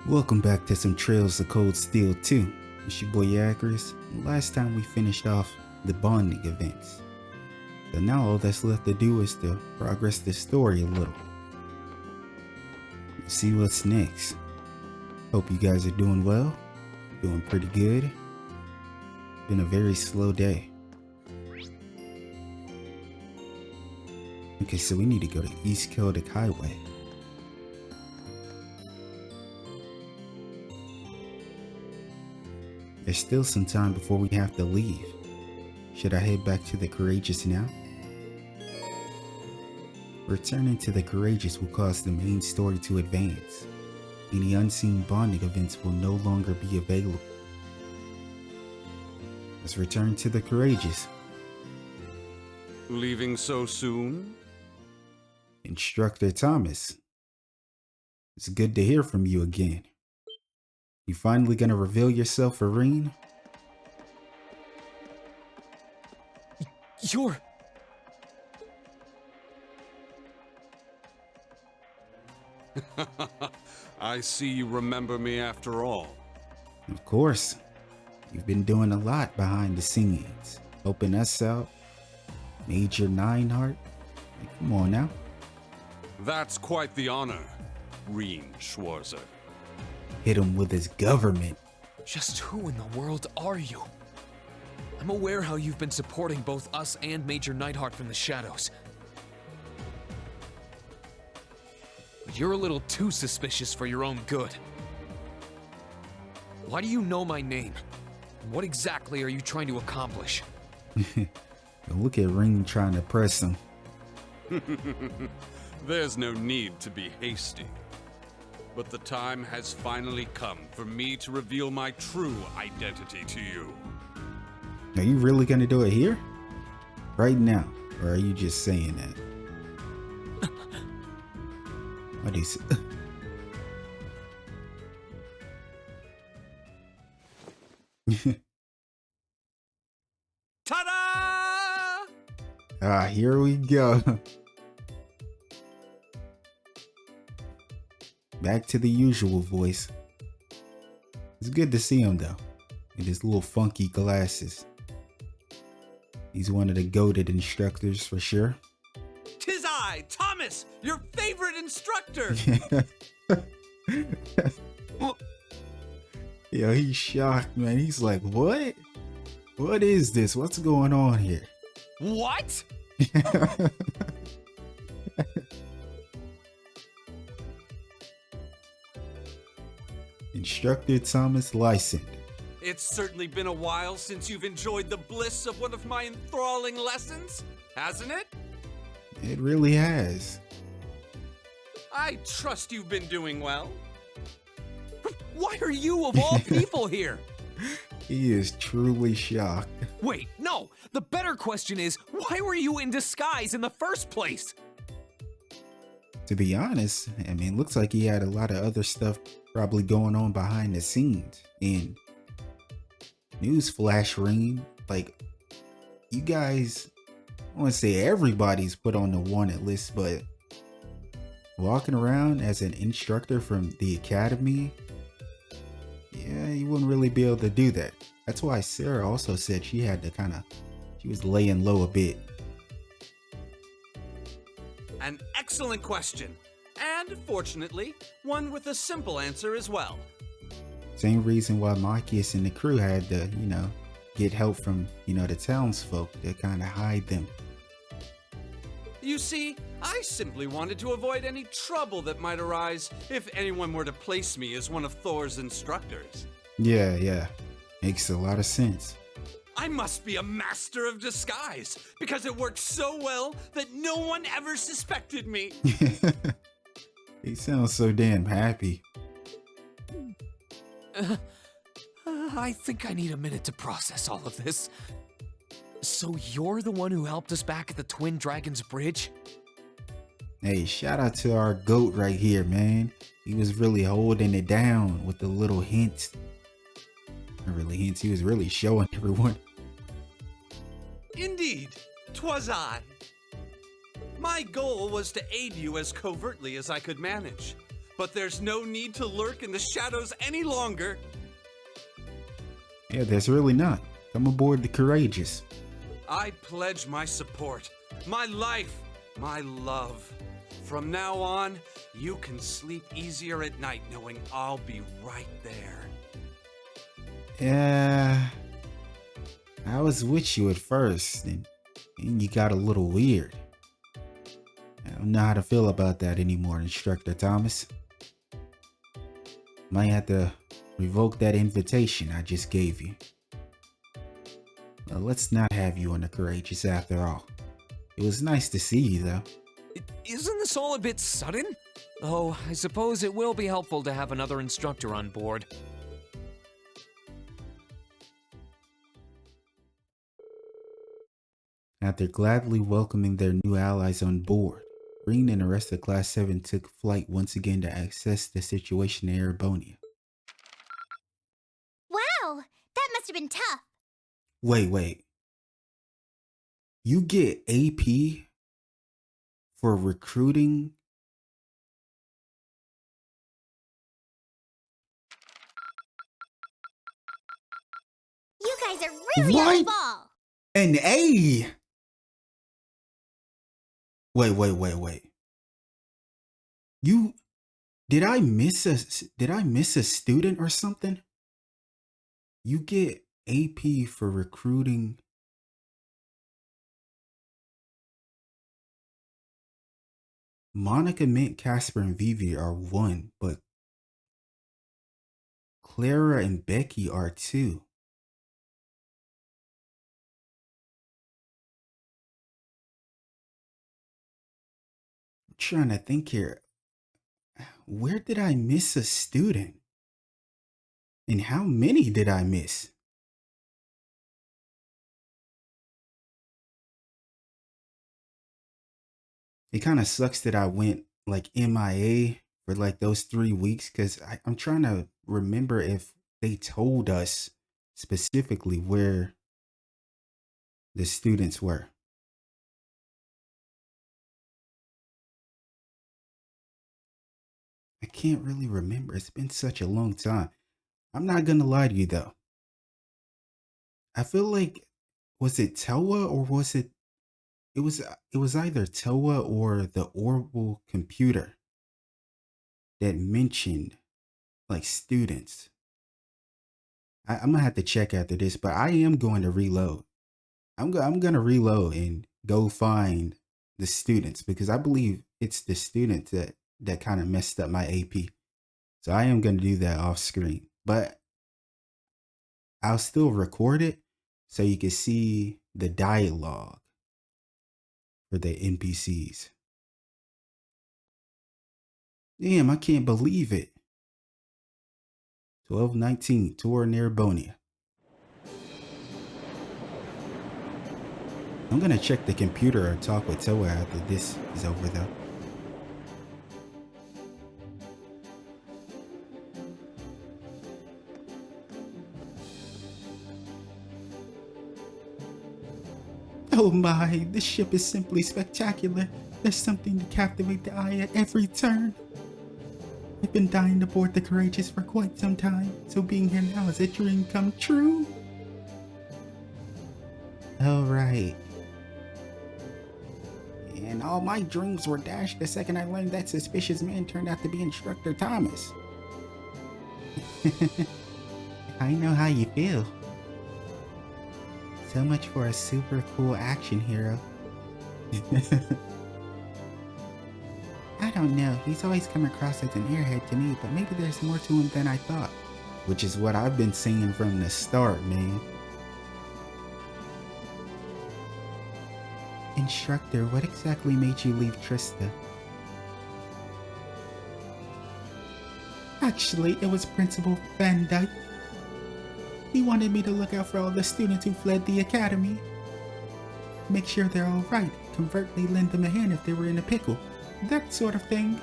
Welcome back to some Trails of Cold Steel 2. It's your boy Yakris. Last time we finished off the bonding events. So now all that's left to do is to progress the story a little. Let's see what's next. Hope you guys are doing well. Doing pretty good. Been a very slow day. Okay, so we need to go to East Celtic Highway. There's still some time before we have to leave. Should I head back to the Courageous now? Returning to the Courageous will cause the main story to advance. Any unseen bonding events will no longer be available. Let's return to the Courageous. Leaving so soon? Instructor Thomas. It's good to hear from you again. You finally gonna reveal yourself, Irene? You're... I see you remember me after all. Of course. You've been doing a lot behind the scenes, helping us out. Major Nineheart. Come on now. That's quite the honor, Reen Schwarzer. Hit him with his government. Just who in the world are you? I'm aware how you've been supporting both us and Major Nightheart from the shadows. But you're a little too suspicious for your own good. Why do you know my name? And what exactly are you trying to accomplish? Look at Ring trying to press him. There's no need to be hasty. But the time has finally come for me to reveal my true identity to you. Are you really gonna do it here? Right now? Or are you just saying that? What is it? Ta-da! Ah, here we go. Back to the usual voice. It's good to see him though, in his little funky glasses. He's one of the goated instructors for sure. 'Tis I, Thomas, your favorite instructor! Yo, he's shocked, man. He's like, what? What is this? What's going on here? What? Instructor Thomas Lysand. It's certainly been a while since you've enjoyed the bliss of one of my enthralling lessons, hasn't it? It really has. I trust you've been doing well. Why are you, of all people, here? He is truly shocked. Wait, no! The better question is, why were you in disguise in the first place? To be honest, I mean, looks like he had a lot of other stuff probably going on behind the scenes. And newsflash, Ring, like, you guys, I want to say everybody's put on the wanted list, but walking around as an instructor from the academy, yeah, you wouldn't really be able to do that. That's why Sarah also said she had to she was laying low a bit. An excellent question. And fortunately, one with a simple answer as well. Same reason why Marcus and the crew had to, get help from, the townsfolk to kind of hide them. You see, I simply wanted to avoid any trouble that might arise if anyone were to place me as one of Thor's instructors. Yeah. Makes a lot of sense. I must be a master of disguise, because it worked so well that no one ever suspected me. He sounds so damn happy. I think I need a minute to process all of this. So you're the one who helped us back at the Twin Dragons Bridge? Hey, shout out to our goat right here, man. He was really holding it down with the little hints. Not really hints, he was really showing everyone. Indeed, 'twas I. My goal was to aid you as covertly as I could manage. But there's no need to lurk in the shadows any longer. Yeah, there's really not. Come aboard the Courageous. I pledge my support, my life, my love. From now on, you can sleep easier at night knowing I'll be right there. Yeah, I was with you at first, and you got a little weird. I don't know how to feel about that anymore, Instructor Thomas. Might have to revoke that invitation I just gave you. Well, let's not have you on the Courageous after all. It was nice to see you, though. Isn't this all a bit sudden? Oh, I suppose it will be helpful to have another instructor on board. After gladly welcoming their new allies on board, Green and the rest of Class 7 took flight once again to assess the situation in Erebonia. Wow, that must have been tough. Wait. You get AP for recruiting? You guys are really on the ball. An A? Wait. Did I miss a student or something? You get AP for recruiting. Monica, Mint, Casper, and Vivi are 1, but Clara and Becky are 2. I'm trying to think here. Where did I miss a student? And how many did I miss? It kind of sucks that I went like MIA for like those 3 weeks, because I'm trying to remember if they told us specifically where the students were. I can't really remember. It's been such a long time. I'm not gonna lie to you though. I feel like, was it Toa or was it? It was either Toa or the Orbital computer that mentioned like students. I'm gonna have to check after this, but I am going to reload. I'm gonna reload and go find the students, because I believe it's the students that kind of messed up my AP. So I am gonna do that off screen, but I'll still record it so you can see the dialogue for the NPCs. Damn, I can't believe it. 1219, tour in Erebonia. I'm gonna check the computer or talk with Toa after this is over though. Oh my, this ship is simply spectacular. There's something to captivate the eye at every turn. I've been dying to board the Courageous for quite some time, so being here now is a dream come true. Alright. And all my dreams were dashed the second I learned that suspicious man turned out to be Instructor Thomas. I know how you feel. So much for a super cool action hero. I don't know, he's always come across as an airhead to me, but maybe there's more to him than I thought. Which is what I've been saying from the start, man. Instructor, what exactly made you leave Trista? Actually, it was Principal Van Dyke. He wanted me to look out for all the students who fled the academy. Make sure they're alright, covertly lend them a hand if they were in a pickle. That sort of thing.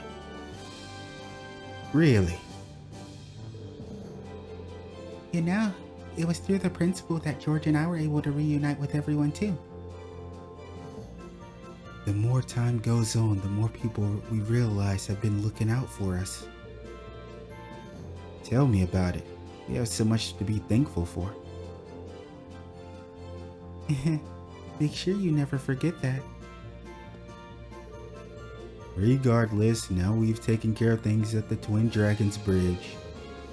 Really? You know, it was through the principal that George and I were able to reunite with everyone too. The more time goes on, the more people we realize have been looking out for us. Tell me about it. We have so much to be thankful for. Make sure you never forget that. Regardless, now we've taken care of things at the Twin Dragons Bridge.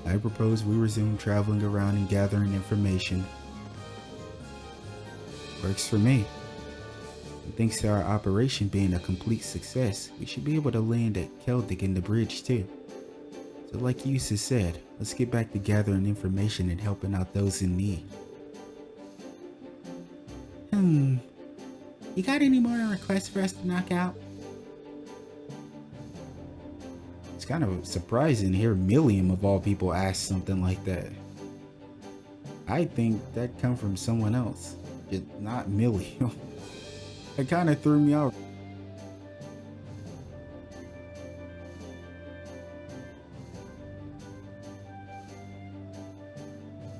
I propose we resume traveling around and gathering information. Works for me. And thanks to our operation being a complete success, we should be able to land at Celtic in the bridge too. So like Yusa said, let's get back to gathering information and helping out those in need. You got any more requests for us to knock out? It's kind of surprising to hear Milliam of all people ask something like that. I think that come from someone else, just not Milliam. It kind of threw me off.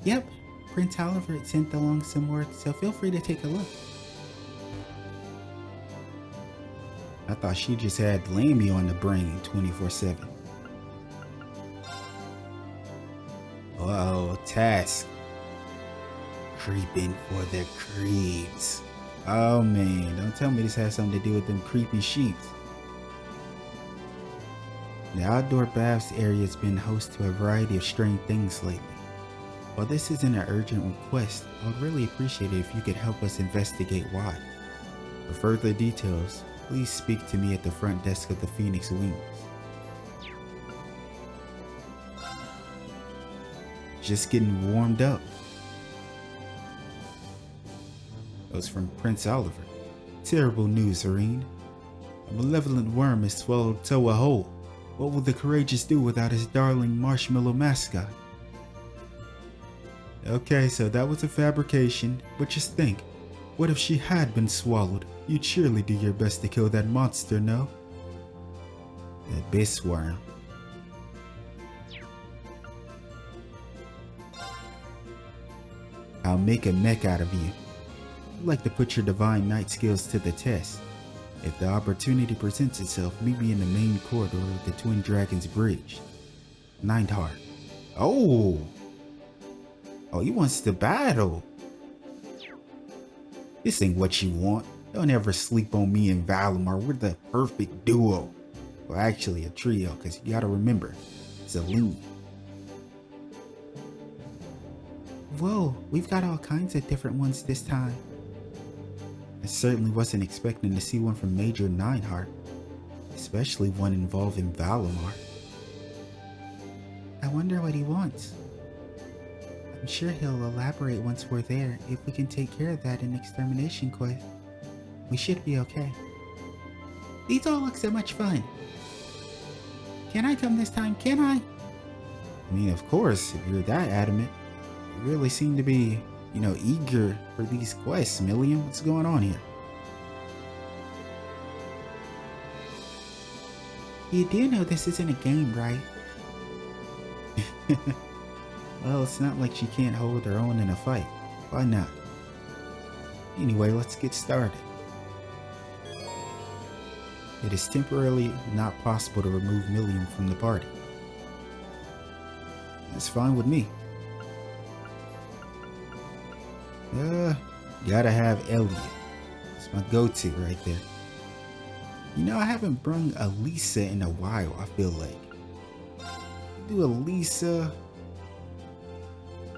Yep, Prince Olivert sent along some word, so feel free to take a look. I thought she just had Lammy on the brain 24/7. Uh-oh, task. Creeping for the creeps. Oh man, don't tell me this has something to do with them creepy sheeps. The outdoor baths area has been host to a variety of strange things lately. While this isn't an urgent request, I would really appreciate it if you could help us investigate why. For further details, please speak to me at the front desk of the Phoenix Wings. Just getting warmed up. That was from Prince Olivert. Terrible news, Irene. A malevolent worm has swallowed Toa whole. What will the courageous do without his darling marshmallow mascot? Okay, so that was a fabrication, but just think, what if she had been swallowed? You'd surely do your best to kill that monster, no? The abyss worm. I'll make a mech out of you. I'd like to put your divine knight skills to the test. If the opportunity presents itself, meet me in the main corridor of the Twin Dragons Bridge. Nightheart. Oh, he wants to battle. This ain't what you want. Don't ever sleep on me and Valimar. We're the perfect duo. Well, actually a trio, because you gotta remember, Zelene. Whoa, we've got all kinds of different ones this time. I certainly wasn't expecting to see one from Major Nightheart, especially one involving Valimar. I wonder what he wants. I'm sure he'll elaborate once we're there. If we can take care of that in extermination quest, we should be okay. These all look so much fun. Can I come this time? Can I? I mean, of course, if you're that adamant. You really seem to be, eager for these quests, Milliam. What's going on here? You do know this isn't a game, right? Well, it's not like she can't hold her own in a fight. Why not? Anyway, let's get started. It is temporarily not possible to remove Milliam from the party. That's fine with me. Gotta have Elliot. It's my go-to right there. I haven't brung Alisa in a while, I feel like. Do Alisa.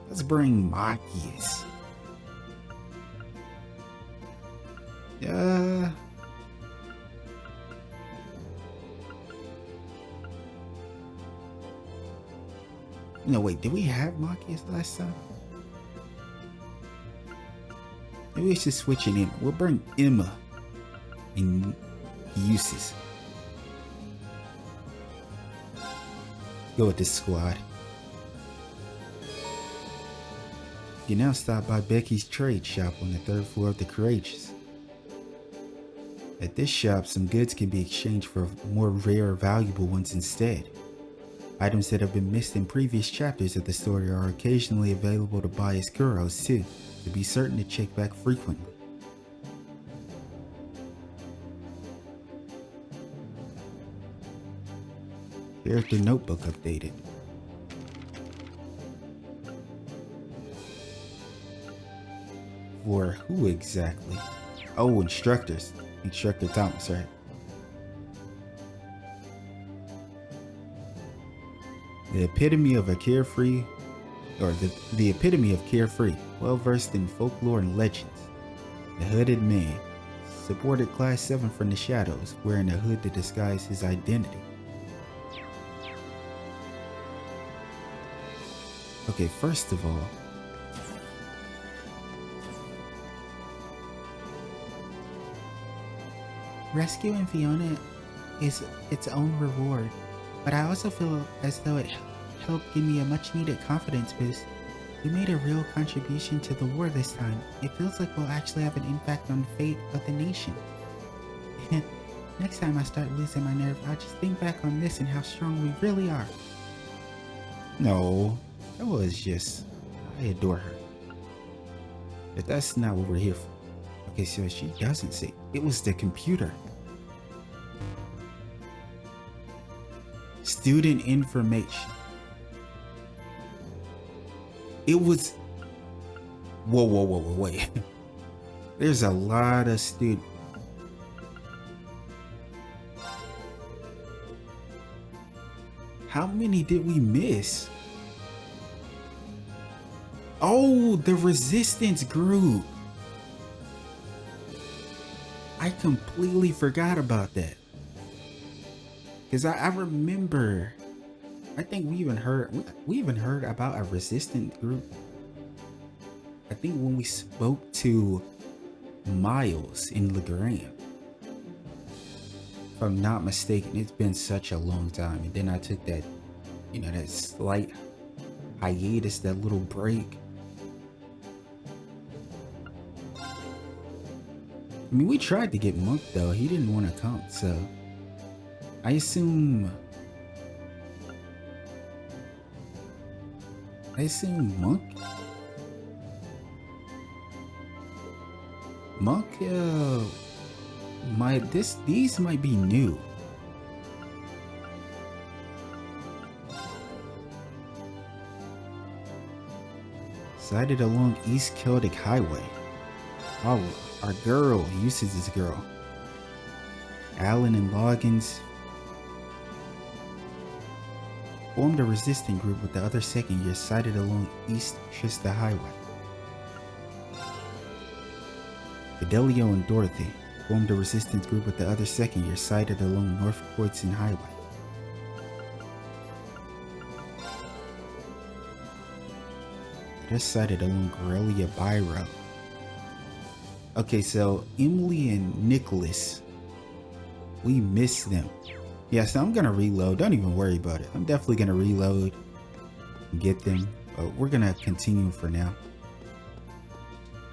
Let's bring Machias. No, wait, did we have Machias last time? Maybe we should switch it in. We'll bring Emma in uses. Go with this squad. You now stop by Becky's trade shop on the 3rd floor of the Courageous. At this shop, some goods can be exchanged for more rare, valuable ones instead. Items that have been missed in previous chapters of the story are occasionally available to buy as Kuros too, to be certain to check back frequently. Character notebook updated. For who exactly? Oh, instructors. Instructor Thomas, right? The epitome of a carefree, or the epitome of carefree, well versed in folklore and legends. The hooded man, supported Class 7 from the shadows, wearing a hood to disguise his identity. Okay, first of all, rescuing Fiona is its own reward, but I also feel as though it helped give me a much needed confidence boost. We made a real contribution to the war this time. It feels like we'll actually have an impact on the fate of the nation. Next time I start losing my nerve, I'll just think back on this and how strong we really are. No, that was just... I adore her. But that's not what we're here for. Okay, so she doesn't say. It was the computer. Student information. It was... Whoa, wait. There's a lot of student... How many did we miss? Oh, the resistance group. I completely forgot about that. Because I remember, I think we even heard about a resistant group. I think when we spoke to Miles in Legrand. If I'm not mistaken, it's been such a long time. And then I took that, that slight hiatus, that little break. I mean, we tried to get Monk though. He didn't want to come, so I assume Monk these might be new. Sighted along East Celtic Highway. Oh, our girl uses this girl. Allen and Loggins formed a resistant group with the other second year sighted along East Trista Highway. Fidelio and Dorothy formed a resistance group with the other second year sighted along North Croydon Highway. They're sighted along Corellia Byroad. Okay, so Emily and Nicholas, we missed them. Yeah, so I'm gonna reload. Don't even worry about it. I'm definitely gonna reload and get them. But we're gonna continue for now.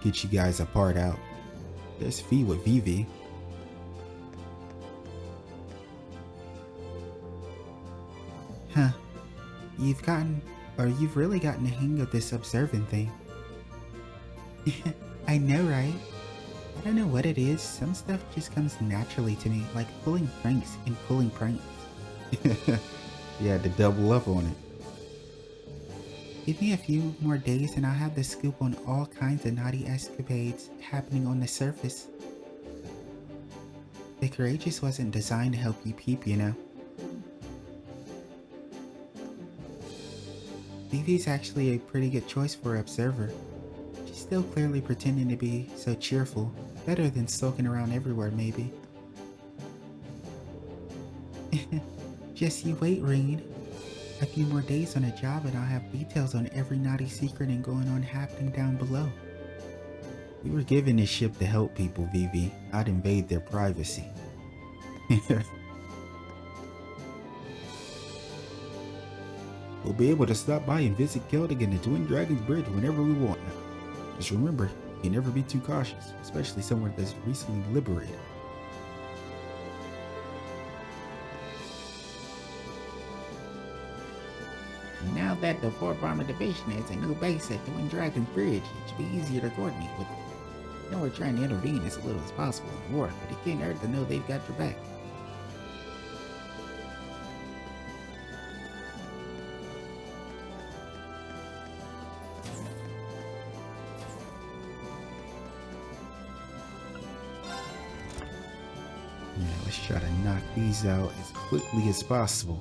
Get you guys a part out. There's Fee with Vivi. Huh. You've really gotten the hang of this observing thing. I know, right? I don't know what it is. Some stuff just comes naturally to me, like pulling pranks and pulling pranks. You had to double up on it. Give me a few more days and I'll have the scoop on all kinds of naughty escapades happening on the surface. The Courageous wasn't designed to help you peep, you know. Vivi's actually a pretty good choice for Observer. She's still clearly pretending to be so cheerful. Better than sulking around everywhere, maybe. Just you wait, Reed. A few more days on a job and I'll have details on every naughty secret and going on happening down below. We were given this ship to help people, Vivi. I'd invade their privacy. We'll be able to stop by and visit Celtic and the Twin Dragons Bridge whenever we want now. Just remember, you can never be too cautious, especially somewhere that's recently liberated. Now that the 4th Armored Division has a new base at Twin Dragons Bridge, it should be easier to coordinate with them. I know we're trying to intervene as little as possible in the war, but it can't hurt to know they've got your back. Let's try to knock these out as quickly as possible.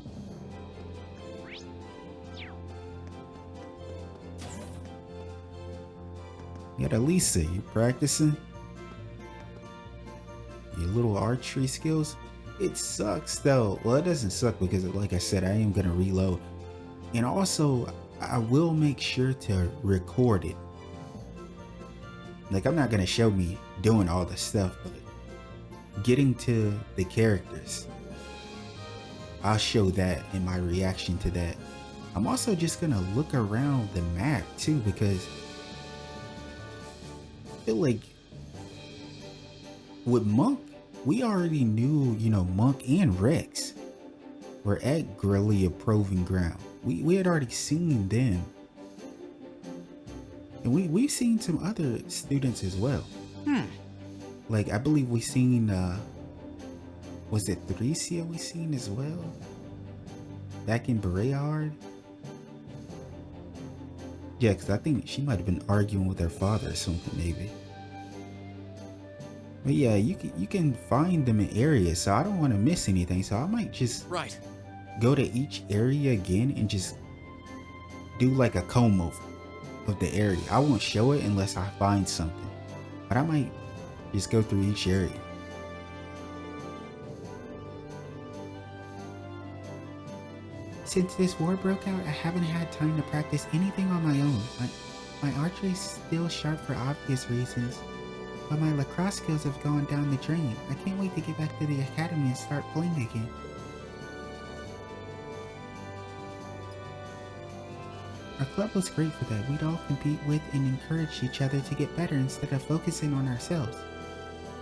You got Alisa, you practicing? Your little archery skills? It sucks though. Well, it doesn't suck because like I said, I am gonna reload. And also, I will make sure to record it. Like, I'm not gonna show me doing all the stuff, but getting to the characters, I'll show that in my reaction to that. I'm also just gonna look around the map too, because I feel like with Monk, we already knew, you know, Monk and Rex were at Guerrilla Proving Ground. We had already seen them. And we've seen some other students as well. Like, I believe we seen, was it Thresia we seen as well? Back in Berayard? Yeah, because I think she might have been arguing with her father or something, maybe. But yeah, you can find them in areas, so I don't want to miss anything. So I might just go to each area again and just do like a comb over of the area. I won't show it unless I find something, but I might just go through each area. Since this war broke out, I haven't had time to practice anything on my own. My archery is still sharp for obvious reasons, but my lacrosse skills have gone down the drain. I can't wait to get back to the academy and start playing again. Our club was great for that. We'd all compete with and encourage each other to get better instead of focusing on ourselves.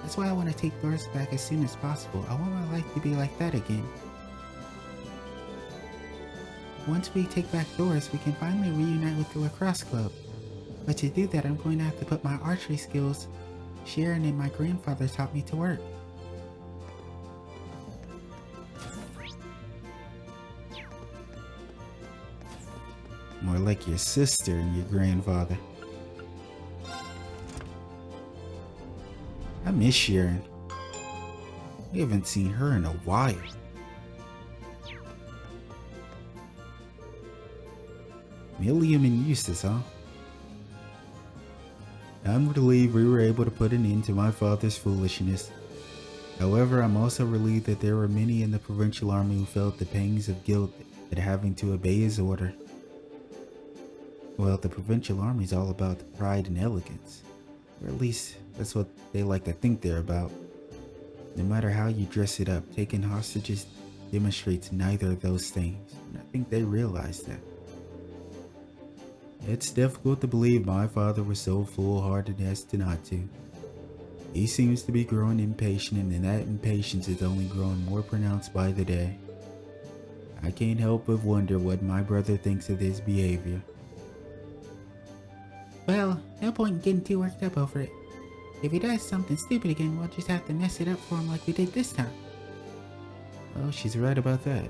That's why I want to take Doris back as soon as possible. I want my life to be like that again. Once we take back Doris, we can finally reunite with the lacrosse club. But to do that, I'm going to have to put my archery skills Sharon and my grandfather taught me to work. More like your sister and your grandfather. I miss Sharon. We haven't seen her in a while. Milliam and Eustace, huh? I'm relieved we were able to put an end to my father's foolishness. However, I'm also relieved that there were many in the provincial army who felt the pangs of guilt at having to obey his order. Well, the provincial army is all about pride and elegance. Or at least, that's what they like to think they're about. No matter how you dress it up, taking hostages demonstrates neither of those things. And I think they realize that. It's difficult to believe my father was so foolhardy as to not to. He seems to be growing impatient, and that impatience is only growing more pronounced by the day. I can't help but wonder what my brother thinks of his behavior. Well, no point in getting too worked up over it. If he does something stupid again, we'll just have to mess it up for him like we did this time. Oh, she's right about that.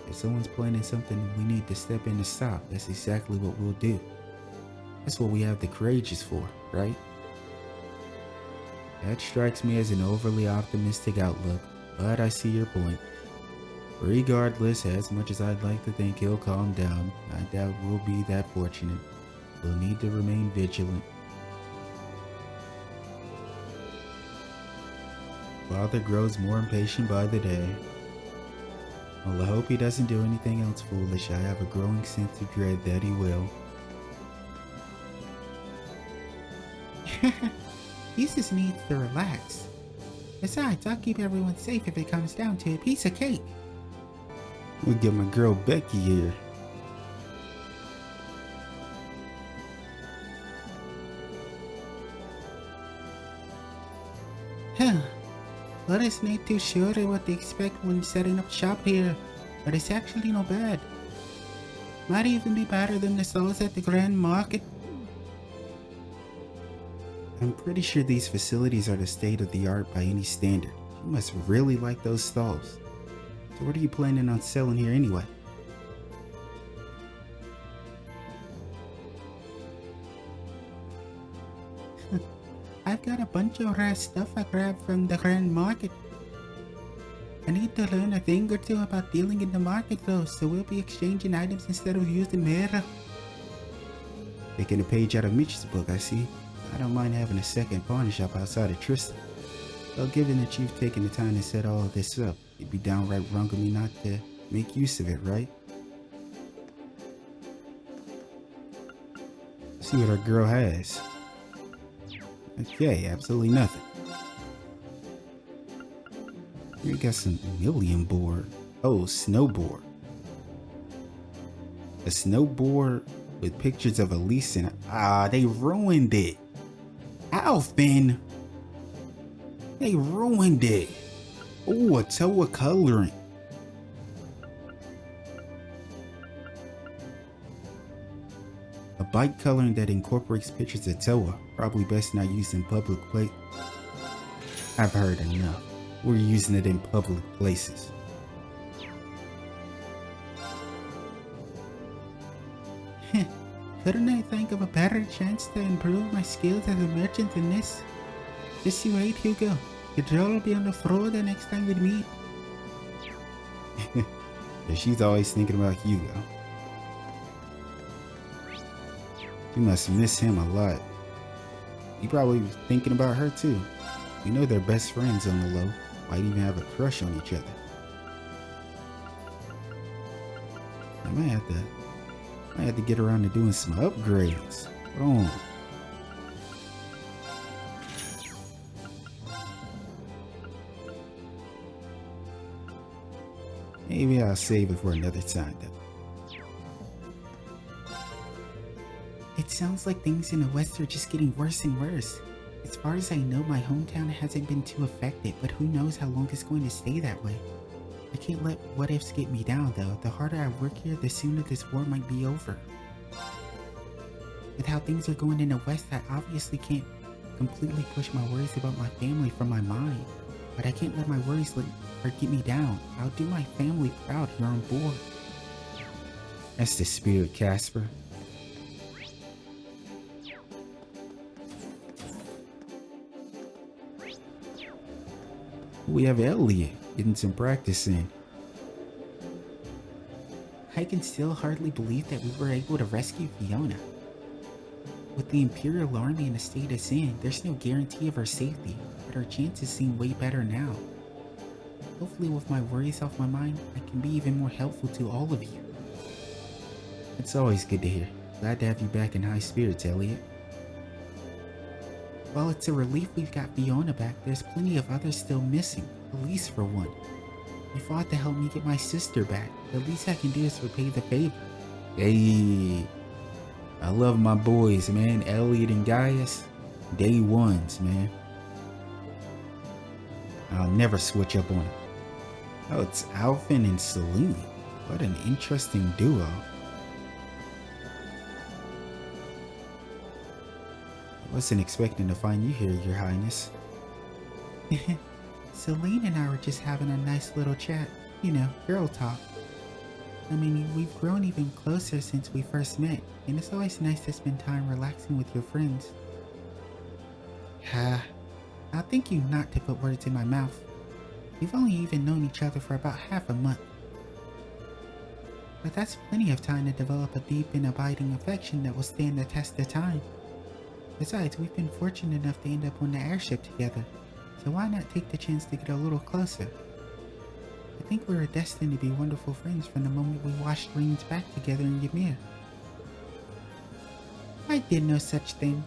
If someone's planning something we need to step in to stop, that's exactly what we'll do. That's what we have the courageous for, right? That strikes me as an overly optimistic outlook, but I see your point. Regardless, as much as I'd like to think he'll calm down, I doubt we'll be that fortunate. We'll need to remain vigilant. Father grows more impatient by the day. Well, I hope he doesn't do anything else foolish. I have a growing sense of dread that he will. He just needs to relax. Besides, I'll keep everyone safe if it comes down to a piece of cake. We'll get my girl Becky here. Well, it's not too sure what to expect when setting up shop here, but it's actually not bad. Might even be better than the stalls at the Grand Market. I'm pretty sure these facilities are the state of the art by any standard. You must really like those stalls. So what are you planning on selling here anyway? I've got a bunch of rare stuff I grabbed from the Grand Market. I need to learn a thing or two about dealing in the market though, so we'll be exchanging items instead of using mirror. Taking a page out of Mitch's book, I see. I don't mind having a second pawn shop outside of Tristan. Well, given that you've taken the time to set all of this up, it'd be downright wrong of me not to make use of it, right? See what our girl has. Okay, absolutely nothing. We got some million board. Oh, snowboard. A snowboard with pictures of Alisa and they ruined it. Alphen! They ruined it. Oh, a Toa coloring. A bike coloring that incorporates pictures of Toa. Probably best not used in public place. I've heard enough. We're using it in public places. Couldn't I think of a better chance to improve my skills as a merchant than this? Just you wait, Hugo. The girl will be on the floor the next time we meet. Yeah, she's always thinking about Hugo. You must miss him a lot. He probably was thinking about her too. We know they're best friends on the low. Might even have a crush on each other. I might have to get around to doing some upgrades. Hold on. Maybe I'll save it for another time though. It sounds like things in the West are just getting worse and worse. As far as I know, my hometown hasn't been too affected, but who knows how long it's going to stay that way. I can't let what ifs get me down though. The harder I work here, the sooner this war might be over. With how things are going in the West, I obviously can't completely push my worries about my family from my mind. But I can't let my worries get me down. I'll do my family proud here on board. That's the spirit, Casper. We have Elliot getting some practice in. I can still hardly believe that we were able to rescue Fiona. With the Imperial Army in the state it's in, there's no guarantee of her safety, but our chances seem way better now. Hopefully with my worries off my mind, I can be even more helpful to all of you. It's always good to hear. Glad to have you back in high spirits, Elliot. While it's a relief we've got Fiona back, there's plenty of others still missing, Elise for one. You fought to help me get my sister back. The least I can do is repay the favor. Hey, I love my boys, man. Elliot and Gaius, day ones, man. I'll never switch up on it. Oh, it's Alphen and Celine. What an interesting duo. I wasn't expecting to find you here, Your Highness. Celine and I were just having a nice little chat. You know, girl talk. I mean, we've grown even closer since we first met, and it's always nice to spend time relaxing with your friends. I'll thank you not to put words in my mouth. We've only even known each other for about half a month. But that's plenty of time to develop a deep and abiding affection that will stand the test of time. Besides, we've been fortunate enough to end up on the airship together, so why not take the chance to get a little closer? I think we were destined to be wonderful friends from the moment we watched Reen's back together in Ymir. I did no such thing.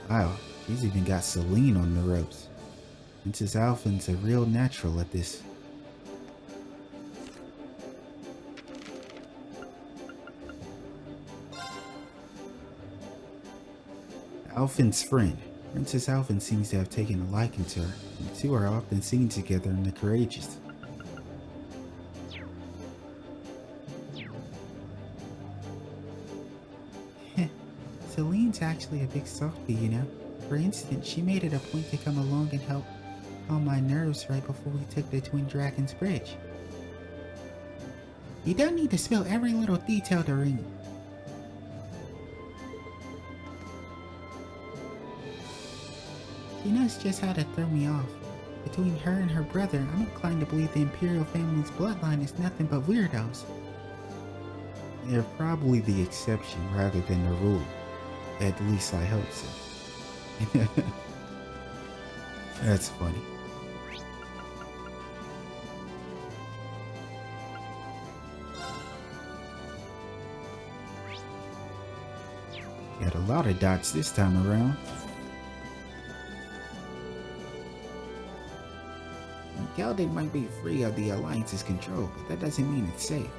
Wow, she's even got Celine on the ropes. Princess Alphen's a real natural at this. Alphen's friend. Princess Alphen seems to have taken a liking to her, and the two are often seen together in the Courageous. Celine's actually a big softie, you know. For instance, she made it a point to come along and help calm my nerves right before we took the Twin Dragons Bridge. You don't need to spill every little detail to Reen. She knows just how to throw me off. Between her and her brother, I'm inclined to believe the Imperial family's bloodline is nothing but weirdos. They're probably the exception rather than the rule. At least I hope so. That's funny. Got a lot of dots this time around. Galden might be free of the Alliance's control, but that doesn't mean it's safe.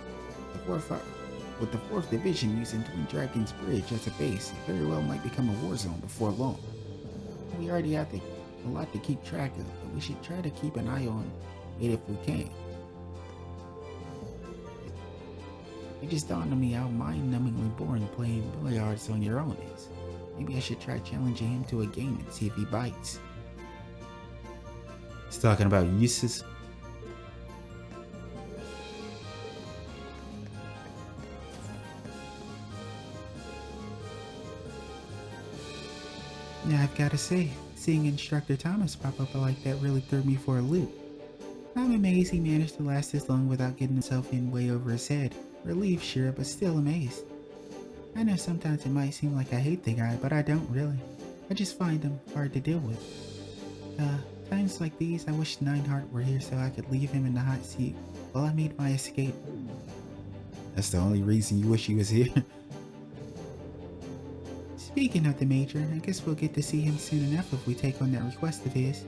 With the 4th Division using Twin Dragon's Bridge as a base, it very well might become a war zone before long. We already have a lot to keep track of, but we should try to keep an eye on it if we can. It just dawned on me how mind-numbingly boring playing billiards on your own is. Maybe I should try challenging him to a game and see if he bites. He's talking about uses. Now I've got to say, seeing Instructor Thomas pop up like that really threw me for a loop. I'm amazed he managed to last this long without getting himself in way over his head. Relieved, sure, but still amazed. I know sometimes it might seem like I hate the guy, but I don't really. I just find him hard to deal with. Times like these, I wish Nineheart were here so I could leave him in the hot seat while I made my escape. That's the only reason you wish he was here? Speaking of the Major, I guess we'll get to see him soon enough if we take on that request of his.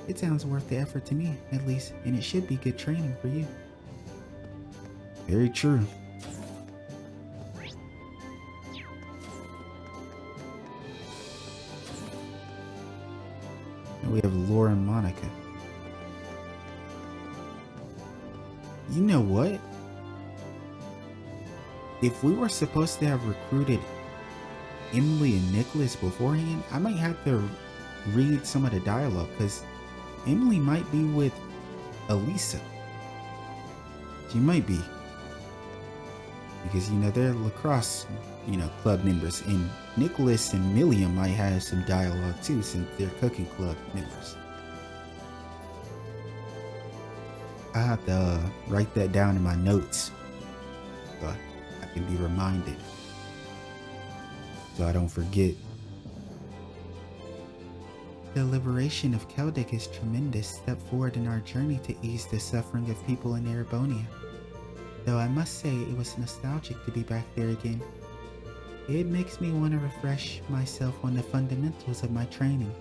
It sounds worth the effort to me, at least, and it should be good training for you. Very true. And we have Laura and Monica. You know what? If we were supposed to have recruited Emily and Nicholas beforehand, I might have to read some of the dialogue because Emily might be with Alisa. She might be. Because, you know, they're lacrosse, club members. And Nicholas and Milliam might have some dialogue too since they're cooking club members. I have to write that down in my notes so I can be reminded. So I don't forget. The liberation of Keldic is a tremendous step forward in our journey to ease the suffering of people in Erebonia. Though I must say it was nostalgic to be back there again. It makes me want to refresh myself on the fundamentals of my training,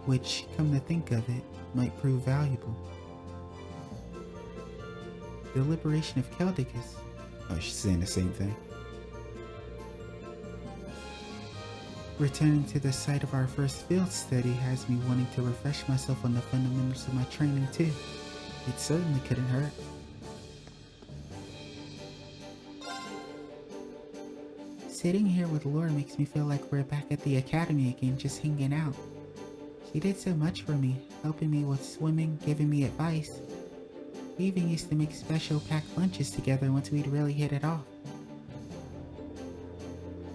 which, come to think of it, might prove valuable. The liberation of Keldic is... Oh, she's saying the same thing. Returning to the site of our first field study has me wanting to refresh myself on the fundamentals of my training too. It certainly couldn't hurt. Sitting here with Laura makes me feel like we're back at the academy again, just hanging out. She did so much for me, helping me with swimming, giving me advice. We even used to make special packed lunches together once we'd really hit it off.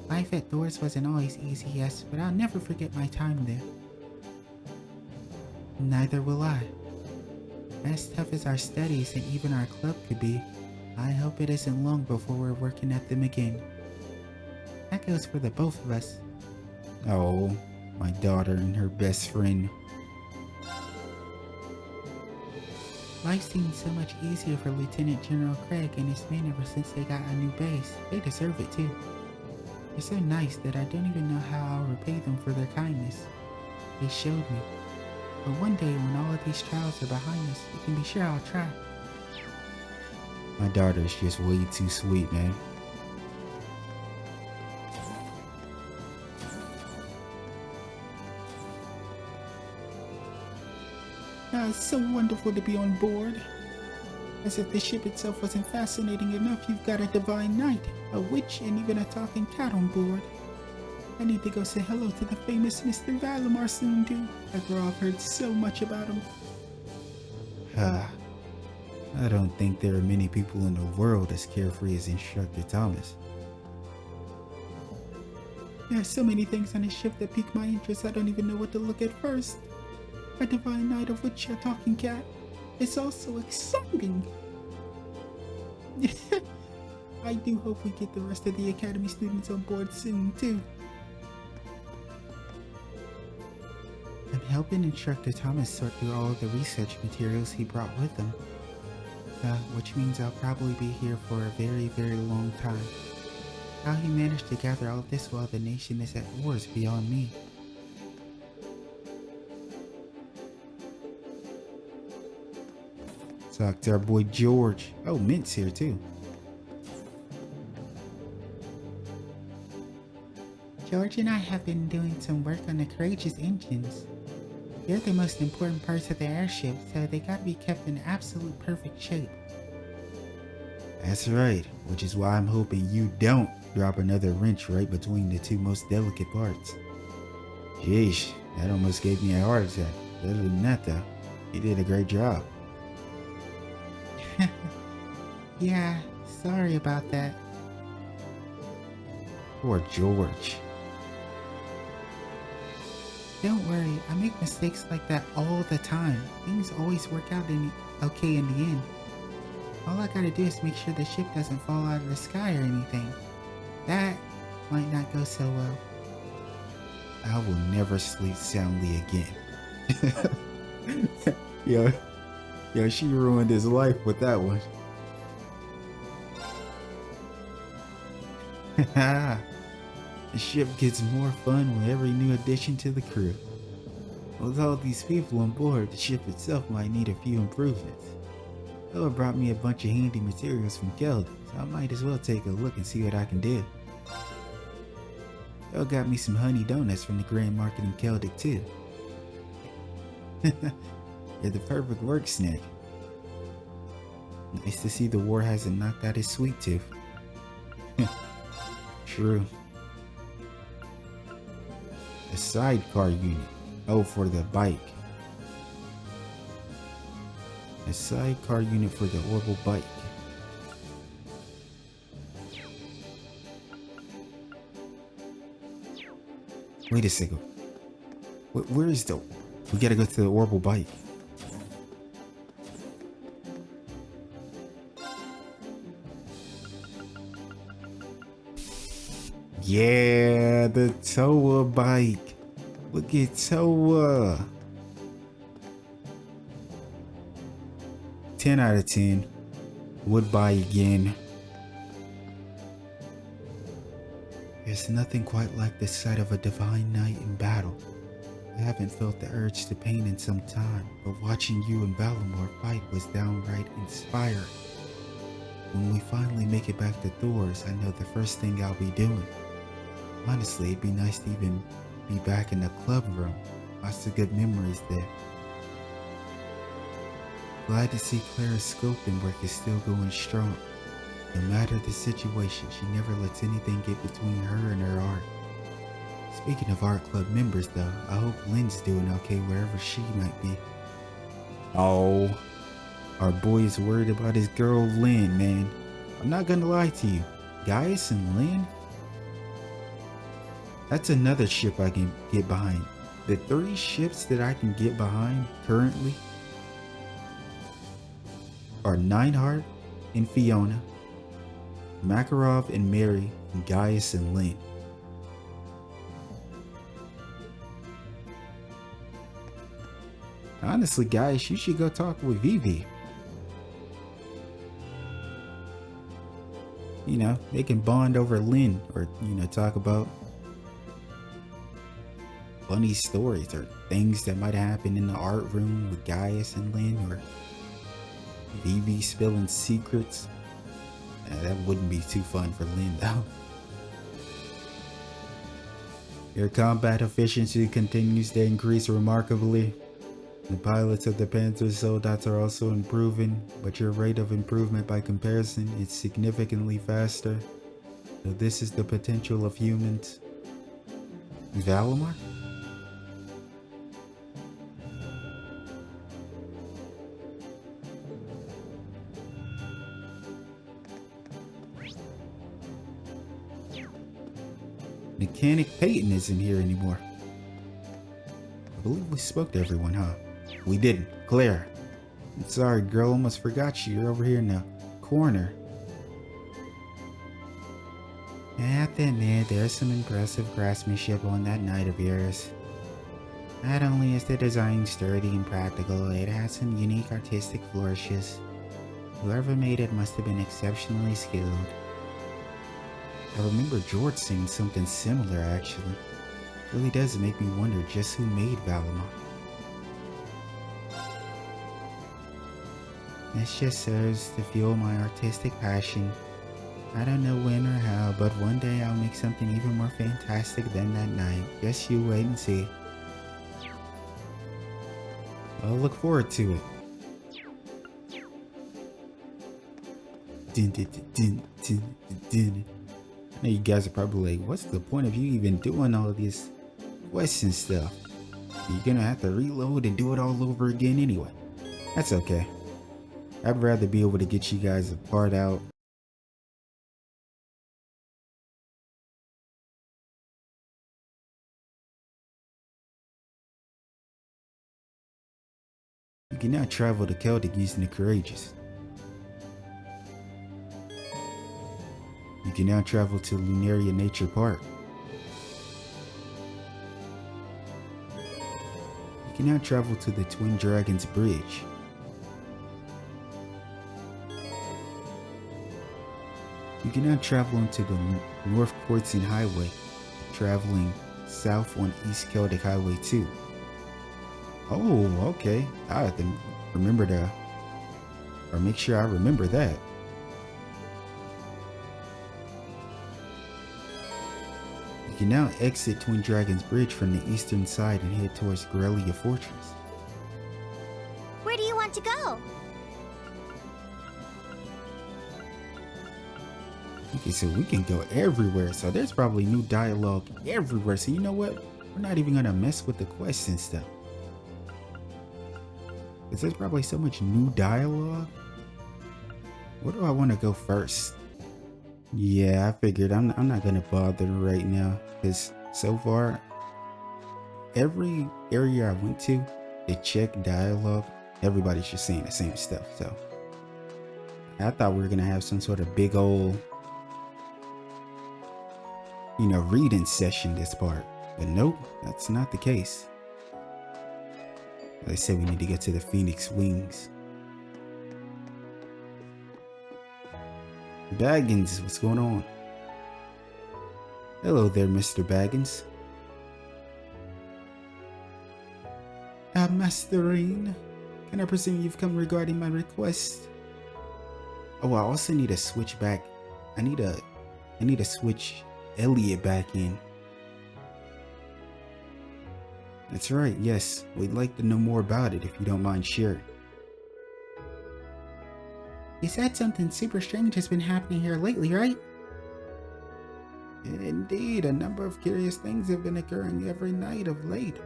Life at Thor's wasn't always easy, yes, but I'll never forget my time there. Neither will I. As tough as our studies and even our club could be, I hope it isn't long before we're working at them again. That goes for the both of us. Oh, my daughter and her best friend. Life seems so much easier for Lieutenant General Craig and his men ever since they got a new base. They deserve it too. They're so nice that I don't even know how I'll repay them for their kindness. They showed me. But one day when all of these trials are behind us, you can be sure I'll try. My daughter is just way too sweet, man. It's so wonderful to be on board. As if the ship itself wasn't fascinating enough, you've got a divine knight, a witch, and even a talking cat on board. I need to go say hello to the famous Mr. Valimar soon too, after I've heard so much about him. I don't think there are many people in the world as carefree as Instructor Thomas. There are so many things on his ship that pique my interest I don't even know what to look at first. A divine knight of which a talking cat is also exciting. I do hope we get the rest of the academy students on board soon too. I'm helping Instructor Thomas sort through all of the research materials he brought with him. Which means I'll probably be here for a very, very long time. How he managed to gather all of this while the nation is at war is beyond me. Talk to our boy George. Oh, Mint's here too. George and I have been doing some work on the courageous engines. They're the most important parts of the airship, so they gotta be kept in absolute perfect shape. That's right, which is why I'm hoping you don't drop another wrench right between the two most delicate parts. Jeez, that almost gave me a heart attack. Other than that though, you did a great job. Yeah, sorry about that. Poor George. Don't worry, I make mistakes like that all the time. Things always work out okay in the end. All I gotta do is make sure the ship doesn't fall out of the sky or anything. That might not go so well. I will never sleep soundly again. Yo, she ruined his life with that one. The ship gets more fun with every new addition to the crew. With all these people on board, the ship itself might need a few improvements. Ella brought me a bunch of handy materials from Keldon, so I might as well take a look and see what I can do. Elle got me some honey donuts from the Grand Market in Keldon too. They're the perfect work snack. Nice to see the war hasn't knocked out his sweet tooth. True. A sidecar unit. Oh, for the bike. A sidecar unit for the orbital bike. Wait a second. Where is the... We gotta go to the orbital bike. Yeah, the Toa bike. Look at Toa. 10 out of 10. Would buy again. There's nothing quite like the sight of a divine knight in battle. I haven't felt the urge to paint in some time, but watching you and Valimar fight was downright inspiring. When we finally make it back to Thor's, I know the first thing I'll be doing. Honestly, it'd be nice to even be back in the club room. Lots of good memories there. Glad to see Clara's sculpting work is still going strong. No matter the situation, she never lets anything get between her and her art. Speaking of art club members though, I hope Lynn's doing okay wherever she might be. Oh, our boy is worried about his girl Lynn, man. I'm not gonna lie to you. Gaius and Lynn? That's another ship I can get behind. The 3 ships that I can get behind currently are Nineheart and Fiona, Makarov and Mary, and Gaius and Lynn. Honestly, guys, you should go talk with Vivi. You know, they can bond over Lynn, or, you know, talk about funny stories or things that might happen in the art room with Gaius and Lynn, or Vivi spilling secrets. That wouldn't be too fun for Lynn though. Your combat efficiency continues to increase remarkably. The pilots of the Panther Soldats are also improving, but your rate of improvement by comparison is significantly faster. So this is the potential of humans. Valimar? Mechanic Peyton isn't here anymore. I believe we spoke to everyone, huh? We didn't. Claire. I'm sorry, girl. Almost forgot you. You're over here in the corner. I have to admit, there's some impressive craftsmanship on that knight of yours. Not only is the design sturdy and practical, it has some unique artistic flourishes. Whoever made it must have been exceptionally skilled. I remember George saying something similar, actually. It really does make me wonder just who made Valimar. This just serves to fuel my artistic passion. I don't know when or how, but one day I'll make something even more fantastic than that knight. Just you wait and see. I'll look forward to it. I know you guys are probably like, what's the point of you even doing all this question stuff? You're gonna have to reload and do it all over again anyway. That's okay. I'd rather be able to get you guys a part out. You can now travel to Celtic using the Courageous. You can now travel to Lunaria Nature Park. You can now travel to the Twin Dragons Bridge. You can now travel into the North Quartzen Highway, traveling south on East Celtic Highway 2. Oh, okay. I have to remember to, or make sure I remember that. You can now exit Twin Dragons Bridge from the eastern side and head towards Grelia Fortress. Where do you want to go? Okay, so we can go everywhere. So there's probably new dialogue everywhere. So you know what? We're not even gonna mess with the quest and stuff. Because there's probably so much new dialogue. Where do I want to go first? Yeah, I figured I'm not gonna bother right now. Because so far, every area I went to, they check dialogue. Everybody's just saying the same stuff. So I thought we were gonna have some sort of big old, you know, reading session this part. But nope, that's not the case. They said we need to get to the Phoenix Wings. Baggins, what's going on? Hello there, Mr. Baggins. Masterine, can I presume you've come regarding my request? Oh, I also need to switch back. I need to switch Elliot back in. That's right, yes. We'd like to know more about it if you don't mind sharing. You said something super strange has been happening here lately, right? Indeed, a number of curious things have been occurring every night of late.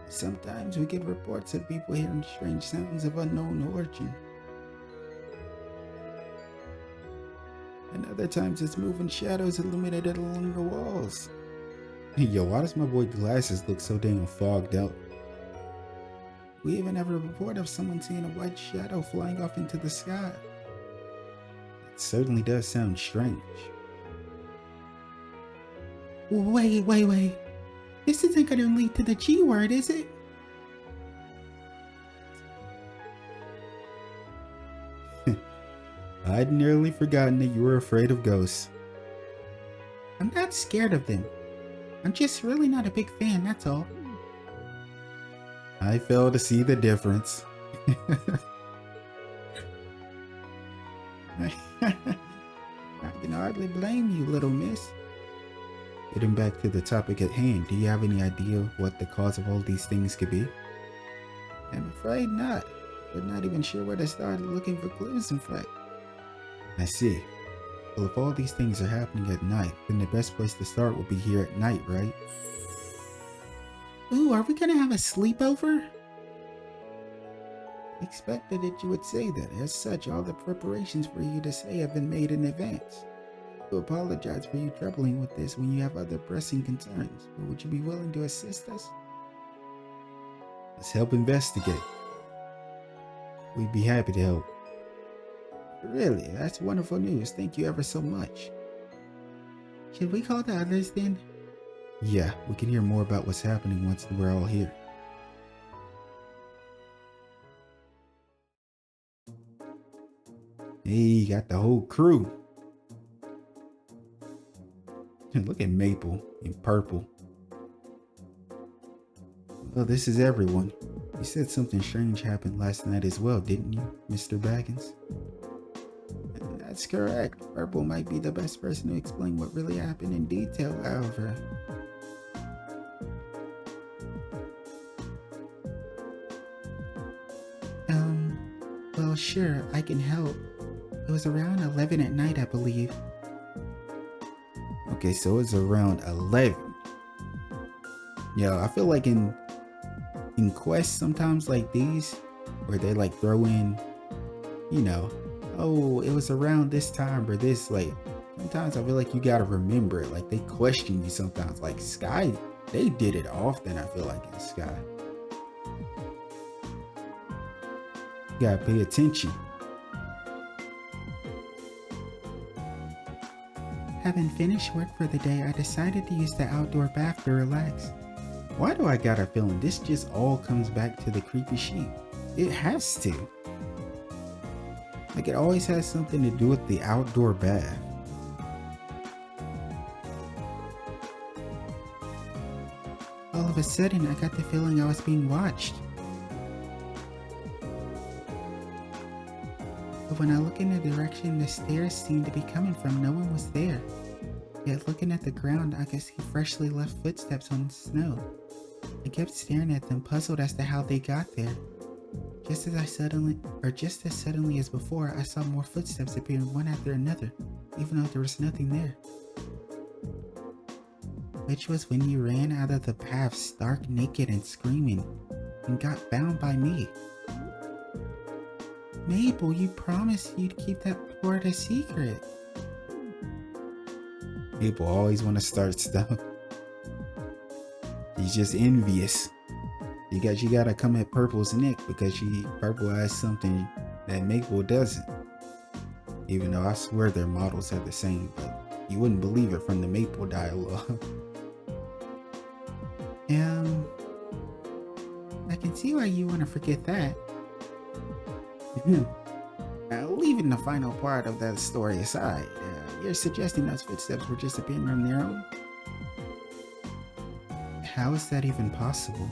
Sometimes we get reports of people hearing strange sounds of unknown origin. And other times it's moving shadows illuminated along the walls. Yo, why does my boy glasses look so dang fogged out? We even have a report of someone seeing a white shadow flying off into the sky. It certainly does sound strange. Wait. This isn't gonna lead to the G word, is it? I'd nearly forgotten that you were afraid of ghosts. I'm not scared of them. I'm just really not a big fan, that's all. I fail to see the difference. I can hardly blame you, little miss. Getting back to the topic at hand, do you have any idea what the cause of all these things could be? I'm afraid not. We're not even sure where to start looking for clues, in fact. I see. Well, if all these things are happening at night, then the best place to start would be here at night, right? Ooh, are we gonna have a sleepover? Expected that you would say that. As such, all the preparations for you to say have been made in advance. I apologize for you troubling with this when you have other pressing concerns, but would you be willing to assist us? Let's help investigate. We'd be happy to help. Really, that's wonderful news. Thank you ever so much. Should we call the others then? Yeah, we can hear more about what's happening once we're all here. Hey, got the whole crew. Look at Maple in purple. Well, this is everyone. You said something strange happened last night as well, didn't you, Mr. Baggins? That's correct. Purple might be the best person to explain what really happened in detail, however. Well, sure, I can help. It was around 11 at night, I believe. Okay, so it's around 11. Yeah, I feel like in quests sometimes like these, where they like throw in, you know, oh, it was around this time or this, like, sometimes I feel like you gotta remember it. Like, they question you sometimes. Like, Sky, they did it often, I feel like, in Sky. You gotta pay attention. Having finished work for the day, I decided to use the outdoor bath to relax. Why do I got a feeling this just all comes back to the creepy sheep? It has to. Like, it always has something to do with the outdoor bath. All of a sudden, I got the feeling I was being watched. But when I look in the direction the stairs seemed to be coming from, no one was there. Yet looking at the ground, I could see freshly left footsteps on the snow. I kept staring at them, puzzled as to how they got there. Just as suddenly as before, I saw more footsteps appearing one after another, even though there was nothing there. Which was when you ran out of the path, stark naked and screaming, and got found by me. Mabel, you promised you'd keep that port a secret. People always want to start stuff. He's just envious. You gotta come at Purple's neck because Purple has something that Maple doesn't. Even though I swear their models are the same, but you wouldn't believe it from the Maple dialogue. I can see why you want to forget that. Leaving the final part of that story aside, you're suggesting those footsteps were just appearing on their own? How is that even possible?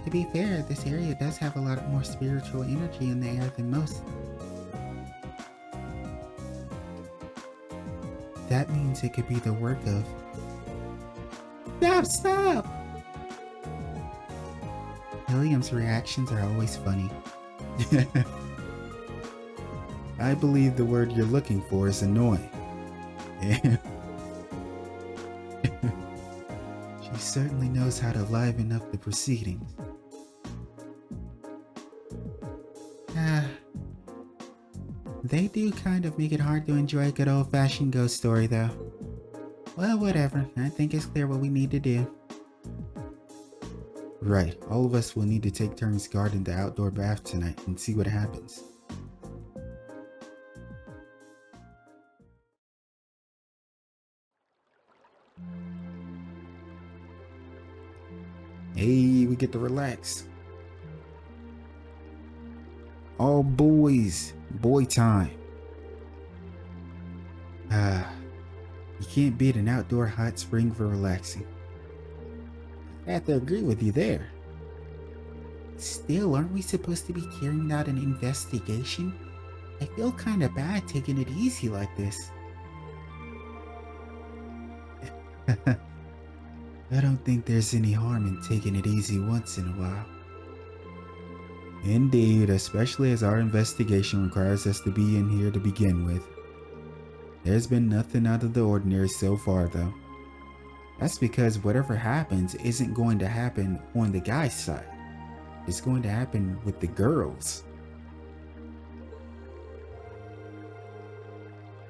To be fair, this area does have a lot more spiritual energy in the air than most. That means it could be the work of... Stop! William's reactions are always funny. I believe the word you're looking for is annoying. She certainly knows how to liven up the proceedings. They do kind of make it hard to enjoy a good old-fashioned ghost story, though. Well, whatever. I think it's clear what we need to do. Right. All of us will need to take turns guarding the outdoor bath tonight and see what happens. Hey, we get to relax. All boys, boy time. You can't beat an outdoor hot spring for relaxing. I have to agree with you there. Still, aren't we supposed to be carrying out an investigation? I feel kinda bad taking it easy like this. I don't think there's any harm in taking it easy once in a while. Indeed, especially as our investigation requires us to be in here to begin with. There's been nothing out of the ordinary so far, though. That's because whatever happens isn't going to happen on the guy's side. It's going to happen with the girls.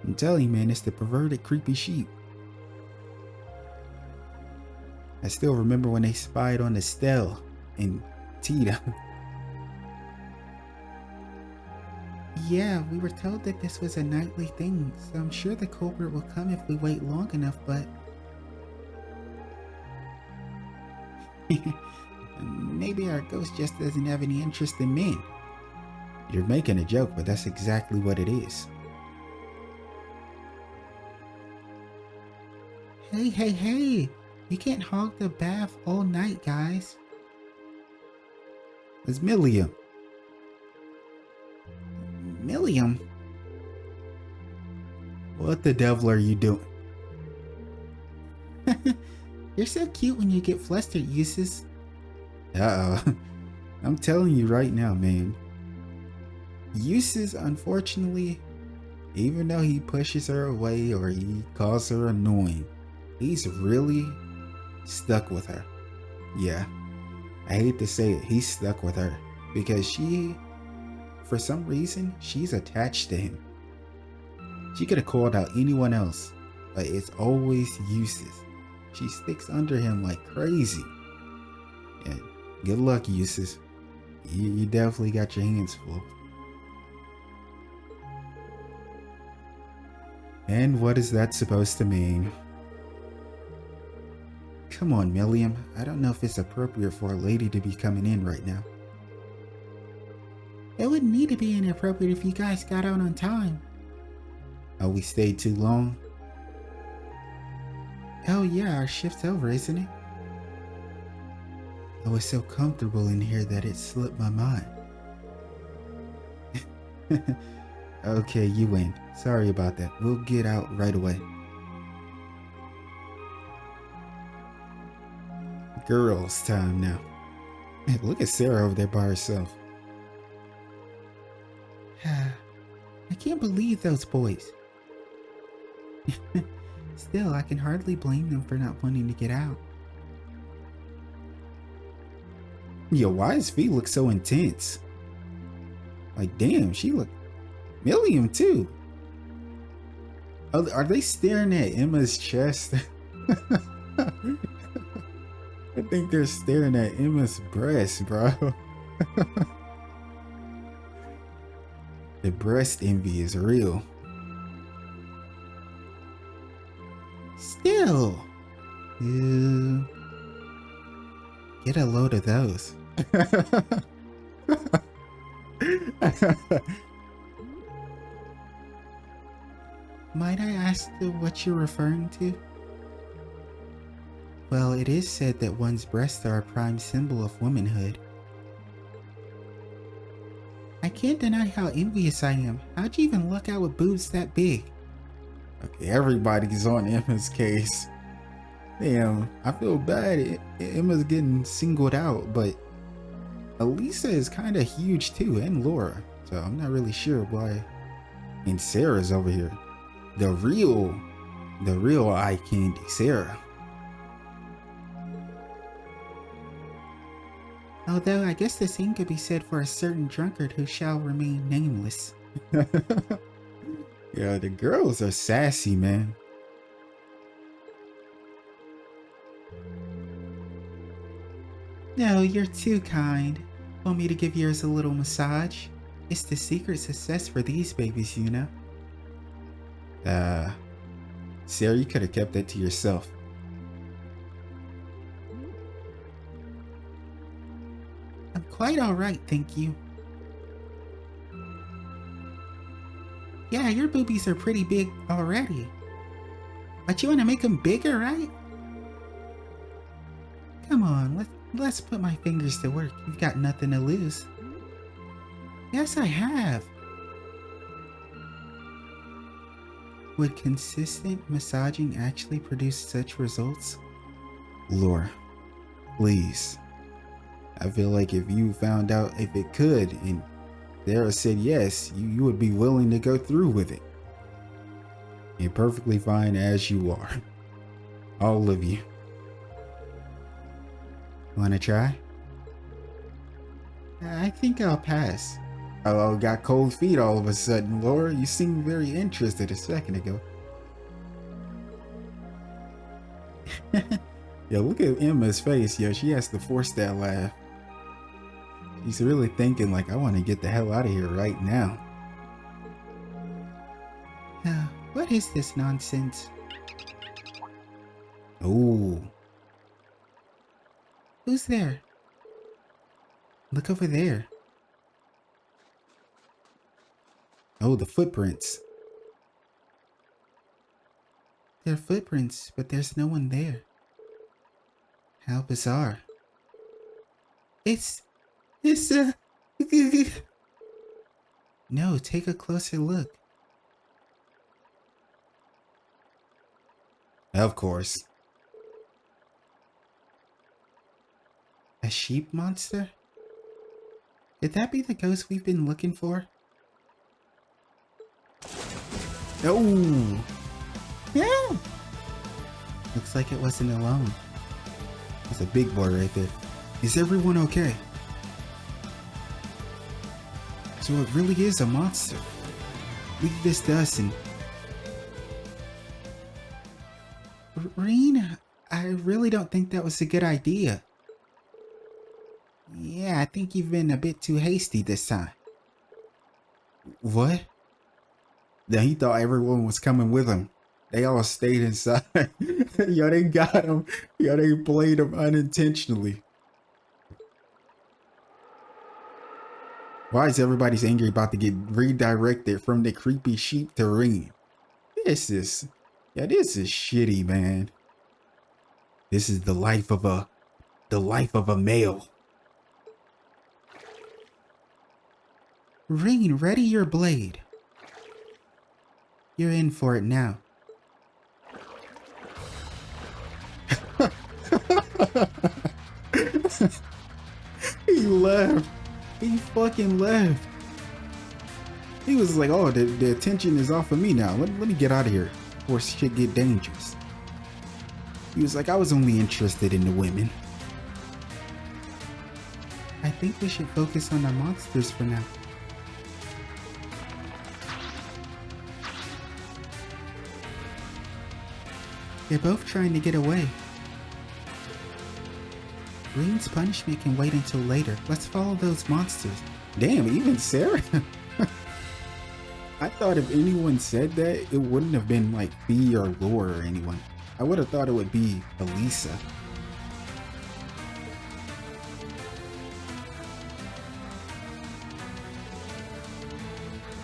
I'm telling you, man, it's the perverted creepy sheep. I still remember when they spied on Estelle and Tita. Yeah, we were told that this was a nightly thing, so I'm sure the culprit will come if we wait long enough, but... Maybe our ghost just doesn't have any interest in men. You're making a joke, but that's exactly what it is. Hey! You can't hog the bath all night, guys. It's Milliam. Milliam? What the devil are you doing? You're so cute when you get flustered, Eustace. Uh-oh. I'm telling you right now, man. Eustace, unfortunately, even though he pushes her away or he calls her annoying, he's really stuck with her. Yeah, I hate to say it, he's stuck with her because she, for some reason, she's attached to him. She could have called out anyone else, but it's always Eustace. She sticks under him like crazy. Yeah, good luck, Eustace. You definitely got your hands full. And what is that supposed to mean? Come on, Milliam. I don't know if it's appropriate for a lady to be coming in right now. It wouldn't need to be inappropriate if you guys got out on time. Oh, we stayed too long? Oh yeah, our shift's over, isn't it? I was so comfortable in here that it slipped my mind. Okay, you win. Sorry about that. We'll get out right away. Girls' time now. Hey, look at Sarah over there by herself. I can't believe those boys. Still, I can hardly blame them for not wanting to get out. Yo, why does Fee look so intense? Like, damn, she look... Milliam, too. Oh, are they staring at Emma's chest? I think they're staring at Emma's breast, bro. The breast envy is real. Still. Get a load of those. Might I ask what you're referring to? Well, it is said that one's breasts are a prime symbol of womanhood. I can't deny how envious I am. How'd you even look out with boobs that big? Okay, everybody's on Emma's case. Damn, I feel bad. Emma's getting singled out, but Alisa is kind of huge too, and Laura. So I'm not really sure why. And Sarah's over here. The real eye candy, Sarah. Although I guess the same could be said for a certain drunkard who shall remain nameless. Yeah, the girls are sassy, man. No, you're too kind. Want me to give yours a little massage? It's the secret success for these babies, you know. Sarah, you could have kept that to yourself. I'm quite alright, thank you. Yeah, your boobies are pretty big already. But you want to make them bigger, right? Come on, let's put my fingers to work. You've got nothing to lose. Yes, I have. Would consistent massaging actually produce such results? Laura, please. I feel like if you found out if it could and Sarah said yes, you would be willing to go through with it. You're perfectly fine as you are. All of you. Wanna try? I think I'll pass. Oh, got cold feet all of a sudden, Laura. You seemed very interested a second ago. Yo, look at Emma's face. Yo, she has to force that laugh. He's really thinking like, I want to get the hell out of here right now. What is this nonsense? Oh. Who's there? Look over there. Oh, the footprints. They're footprints, but there's no one there. How bizarre. It's No, take a closer look. Of course. A sheep monster? Could that be the ghost we've been looking for? Oh! Yeah! Looks like it wasn't alone. There's a big boy right there. Is everyone okay? So it really is a monster. Leave this to us and... Reen, I really don't think that was a good idea. Yeah, I think you've been a bit too hasty this time. What? Then he thought everyone was coming with him. They all stayed inside. Yo, they got him. Yo, they played him unintentionally. Why is everybody's angry about to get redirected from the creepy sheep to Reen? This is shitty, man. This is the life of a male. Reen, ready your blade. You're in for it now. He left. He fucking left. He was like, oh, the attention is off of me now. Let me get out of here before shit get dangerous. He was like, I was only interested in the women. I think we should focus on our monsters for now. They're both trying to get away. Reen's punishment can wait until later. Let's follow those monsters. Damn, even Sarah? I thought if anyone said that, it wouldn't have been like Fee or Lore or anyone. I would have thought it would be Alisa.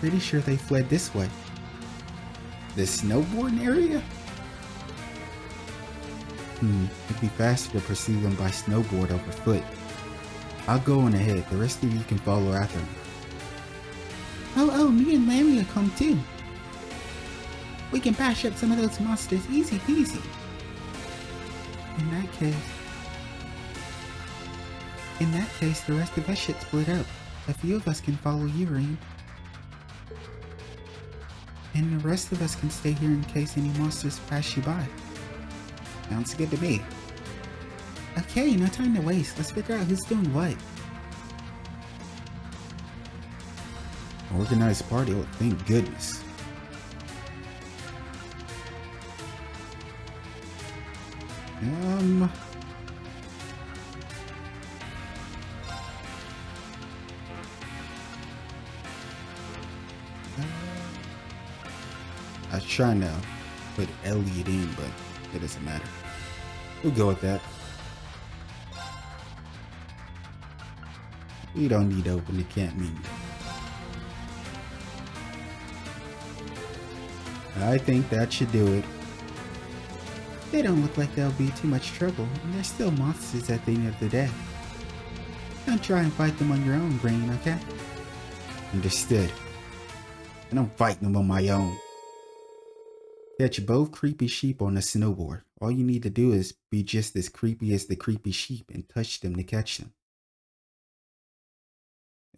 Pretty sure they fled this way. The snowboarding area? It'd be faster to pursue them by snowboard over foot. I'll go on ahead. The rest of you can follow after me. Oh, me and Lamia come too. We can bash up some of those monsters easy peasy. In that case, the rest of us should split up. A few of us can follow you, Reen. And the rest of us can stay here in case any monsters pass you by. Sounds good to me. Okay, no time to waste. Let's figure out who's doing what. Organized party, oh, thank goodness. I was trying to put Elliot in, but it doesn't matter. We'll go with that. We don't need to open the camp menu. I think that should do it. They don't look like they'll be too much trouble, and they're still monsters at the end of the day. Don't try and fight them on your own, Brain, okay? Understood. And I'm fighting them on my own. Catch both creepy sheep on a snowboard. All you need to do is be just as creepy as the creepy sheep and touch them to catch them.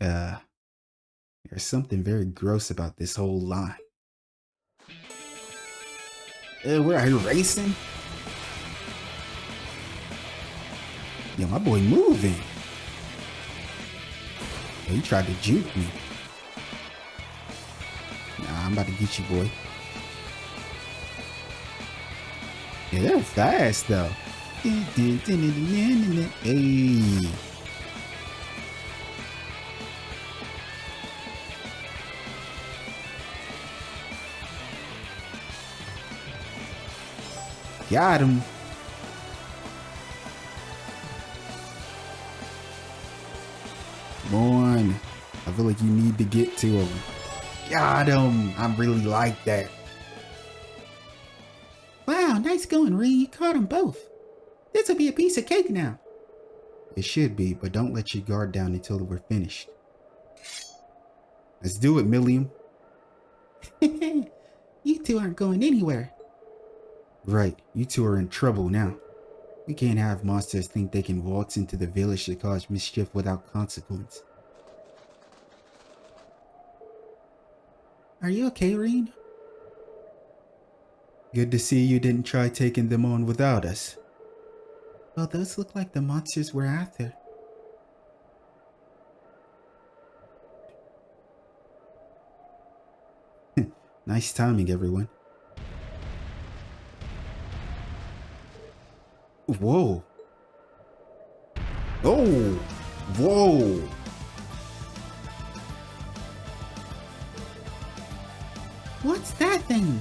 There's something very gross about this whole line. Where are you racing? Yo, my boy moving. Yo, he tried to juke me. Nah, I'm about to get you, boy. Yeah, they're fast though. Hey. Got him. Come on. I feel like you need to get to him. Got him. I really like that. Wow, nice going, Rin. You caught them both. This will be a piece of cake now. It should be, but don't let your guard down until we're finished. Let's do it, Milliam. You two aren't going anywhere. Right, you two are in trouble now. We can't have monsters think they can waltz into the village to cause mischief without consequence. Are you okay, Rin? Good to see you didn't try taking them on without us. Well, those look like the monsters we're after. Nice timing, everyone. Whoa. Oh. Whoa. What's that thing?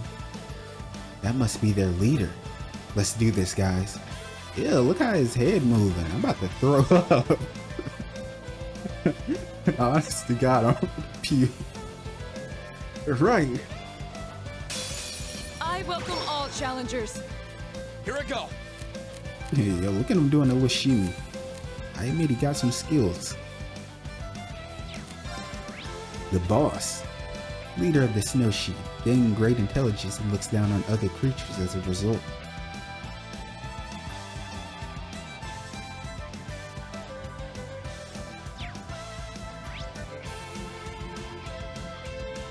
That must be their leader. Let's do this, guys. Yeah, look how his head moving. I'm about to throw up. Honest to God, I'm puke. Right. I welcome all challengers. Here I go. Hey, yo, look at him doing a little shimmy. I admit he got some skills. The boss. Leader of the Snow Sheep, gaining great intelligence and looks down on other creatures as a result.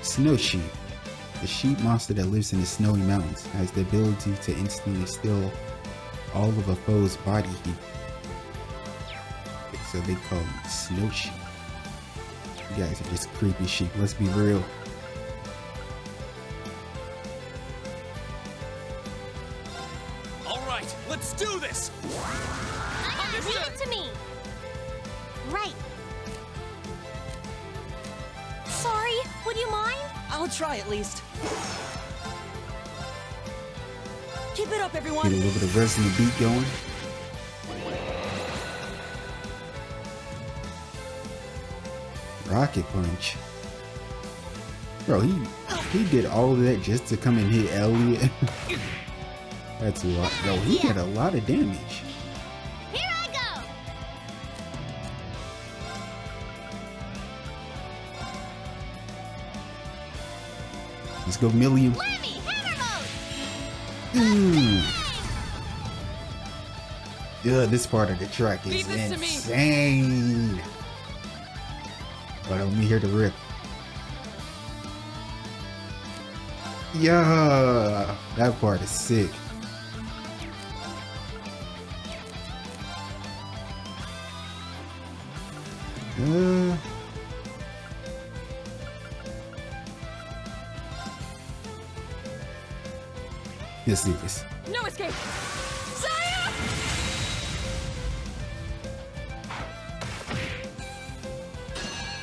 Snow Sheep. The sheep monster that lives in the snowy mountains has the ability to instantly steal all of a foe's body heat. So they call them Snow Sheep. You guys are just creepy sheep, let's be real. Alright, let's do this! Leave it to me. Right. Sorry, would you mind? I'll try at least. Keep it up, everyone. Get a little bit of resonant beat going. Rocket punch. Bro, he did all of that just to come and hit Elliot. That's a lot. Yo, he had a lot of damage. Here I go. Let's go, Milliam. Lemmy, hammer mode. Yeah, this part of the track is Leave this to me. insane. But let me hear the rip. Yeah, that part is sick. Let's do this. No escape. Saya!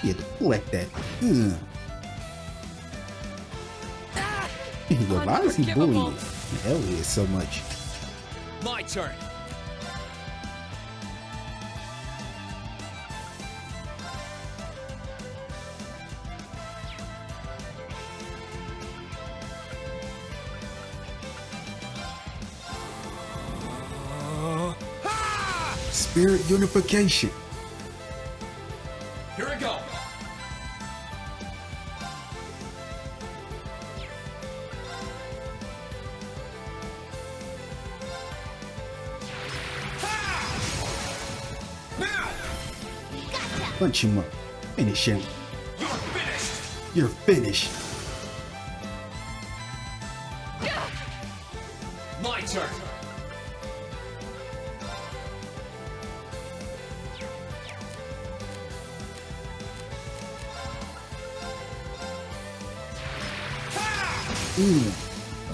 Yeah, deflect that. Why is he bullying Elliot so much? My turn. Spirit unification. Here I go. Punch him up. Finish him. You're finished. You're finished. My turn.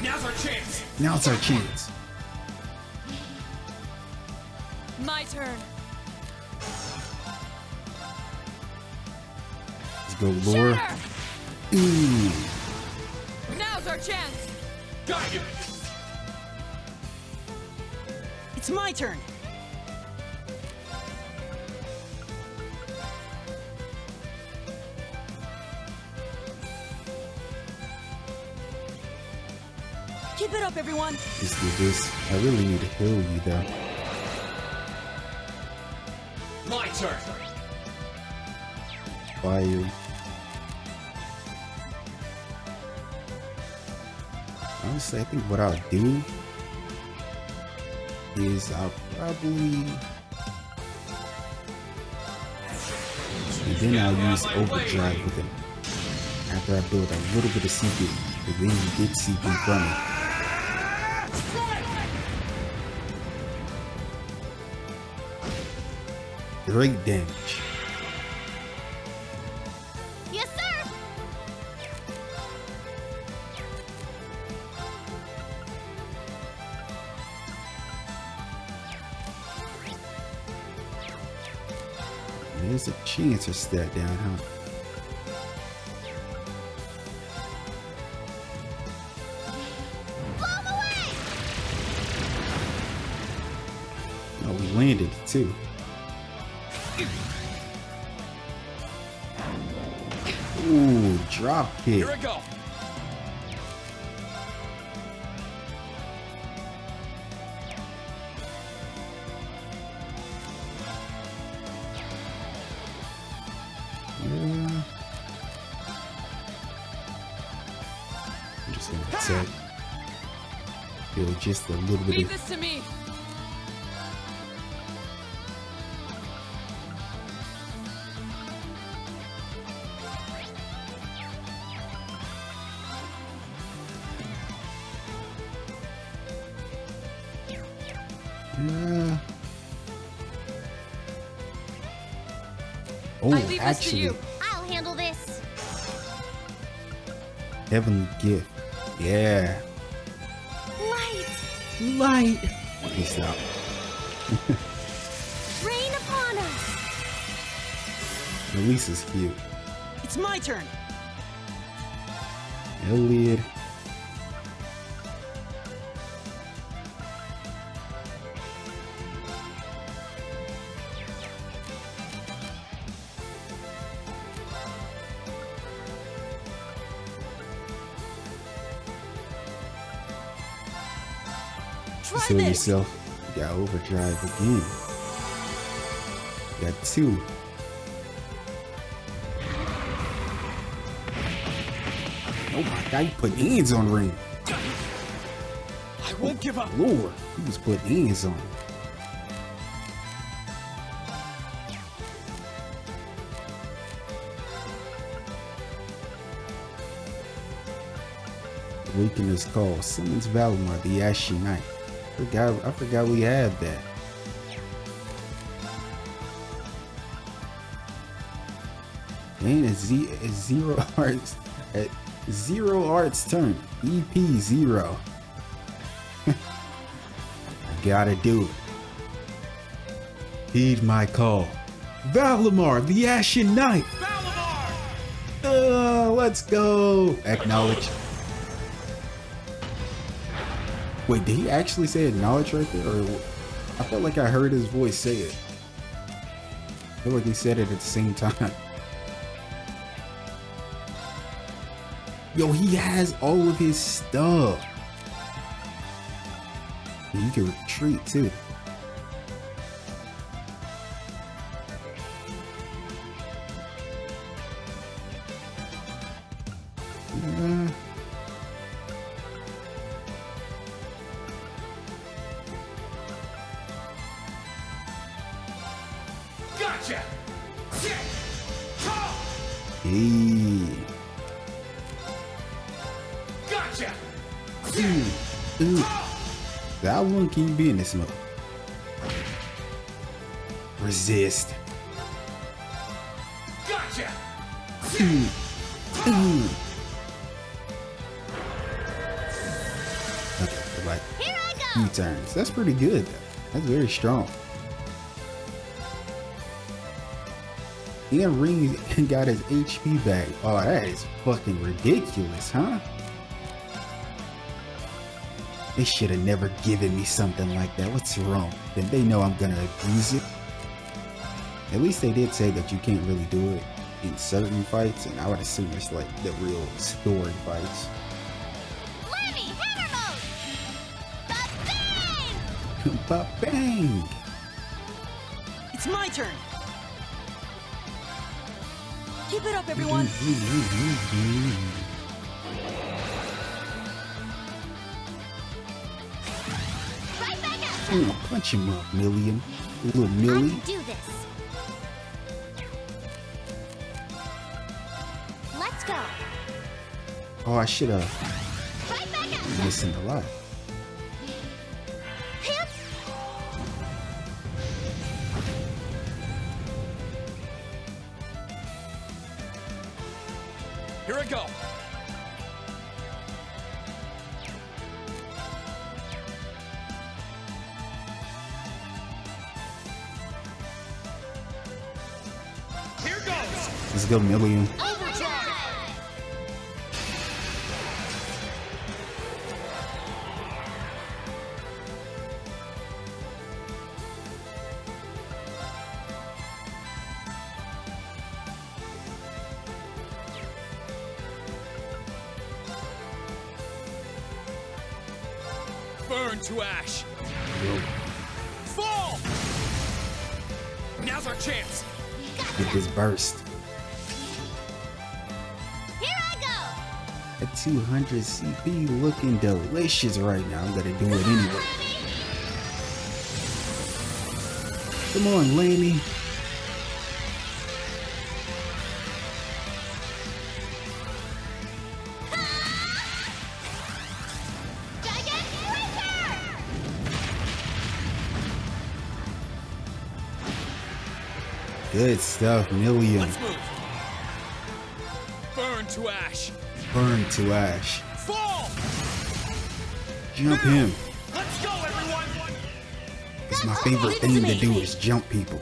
Now's our chance. Now's our chance. My turn. Let's go, Laura. Now's our chance. Got you. It's my turn. Keep it up, everyone. Let's do this. I really need to heal you though. My turn. Fire. Honestly, I think what I'll do is I'll probably, and then I'll use overdrive with him after I build a little bit of CP, but then you get CP from it. Great damage. Yes, sir. There's a chance to step down, huh? Blow 'em away. Oh, we landed it too. Ooh, drop kick. Here I go. Yeah. I'm just gonna attack. Feel just a little bit Leave of. this to me. Oh, I leave this to actually, you. I'll handle this. heavenly gift. Yeah. Light, Light. Let stop. rain upon us. Elisa's cute. It's my turn. Elliot. Try So this. yourself. You got overdrive again. You got two. Oh my god, you put hands on Ring. I won't give up. Lord, he was putting hands on. Weakness called Summons Valimar, the Ashy Knight. I forgot we had that. And it's zero arts at 0 arts turn. EP 0. I gotta do it. Heed my call. Valimar, the Ashen Knight. Valimar! Let's go. Acknowledge. Wait, did he actually say acknowledge right there? Or I felt like I heard his voice say it. I feel like he said it at the same time. Yo, he has all of his stuff. You can retreat too. Gotcha. Hey. Gotcha. Ooh. How long can you be in this mode? Resist. Gotcha. Ooh. Okay, so like Here I go. few turns. That's pretty good though. That's very strong. And Ring got his HP back. Oh, that is fucking ridiculous, huh? They should have never given me something like that. What's wrong? Then they know I'm gonna abuse it. At least they did say that you can't really do it in certain fights, and I would assume it's like the real story fights. Lemmy, hammer mode! Ba-bang! Ba-bang! It's my turn. Keep it up, everyone. Right back at Ooh, punch him up, Million. Little I Millie. can do this. Let's go. Oh, I should have Right back at listened a lot. hip. Here I go. Here goes. Let's go, Million. Overdrive. Burn to ash. Fall. Now's our chance. Get this burst. Here I go. At 200 CP looking delicious right now. I'm gonna do it anyway. Come on, Lammy. Dragon Racer! Good stuff, Million. Let's move. Burn to ash. Burn to ash. Fall. Jump him. Let's go, everyone. It's my favorite thing to do is jump people.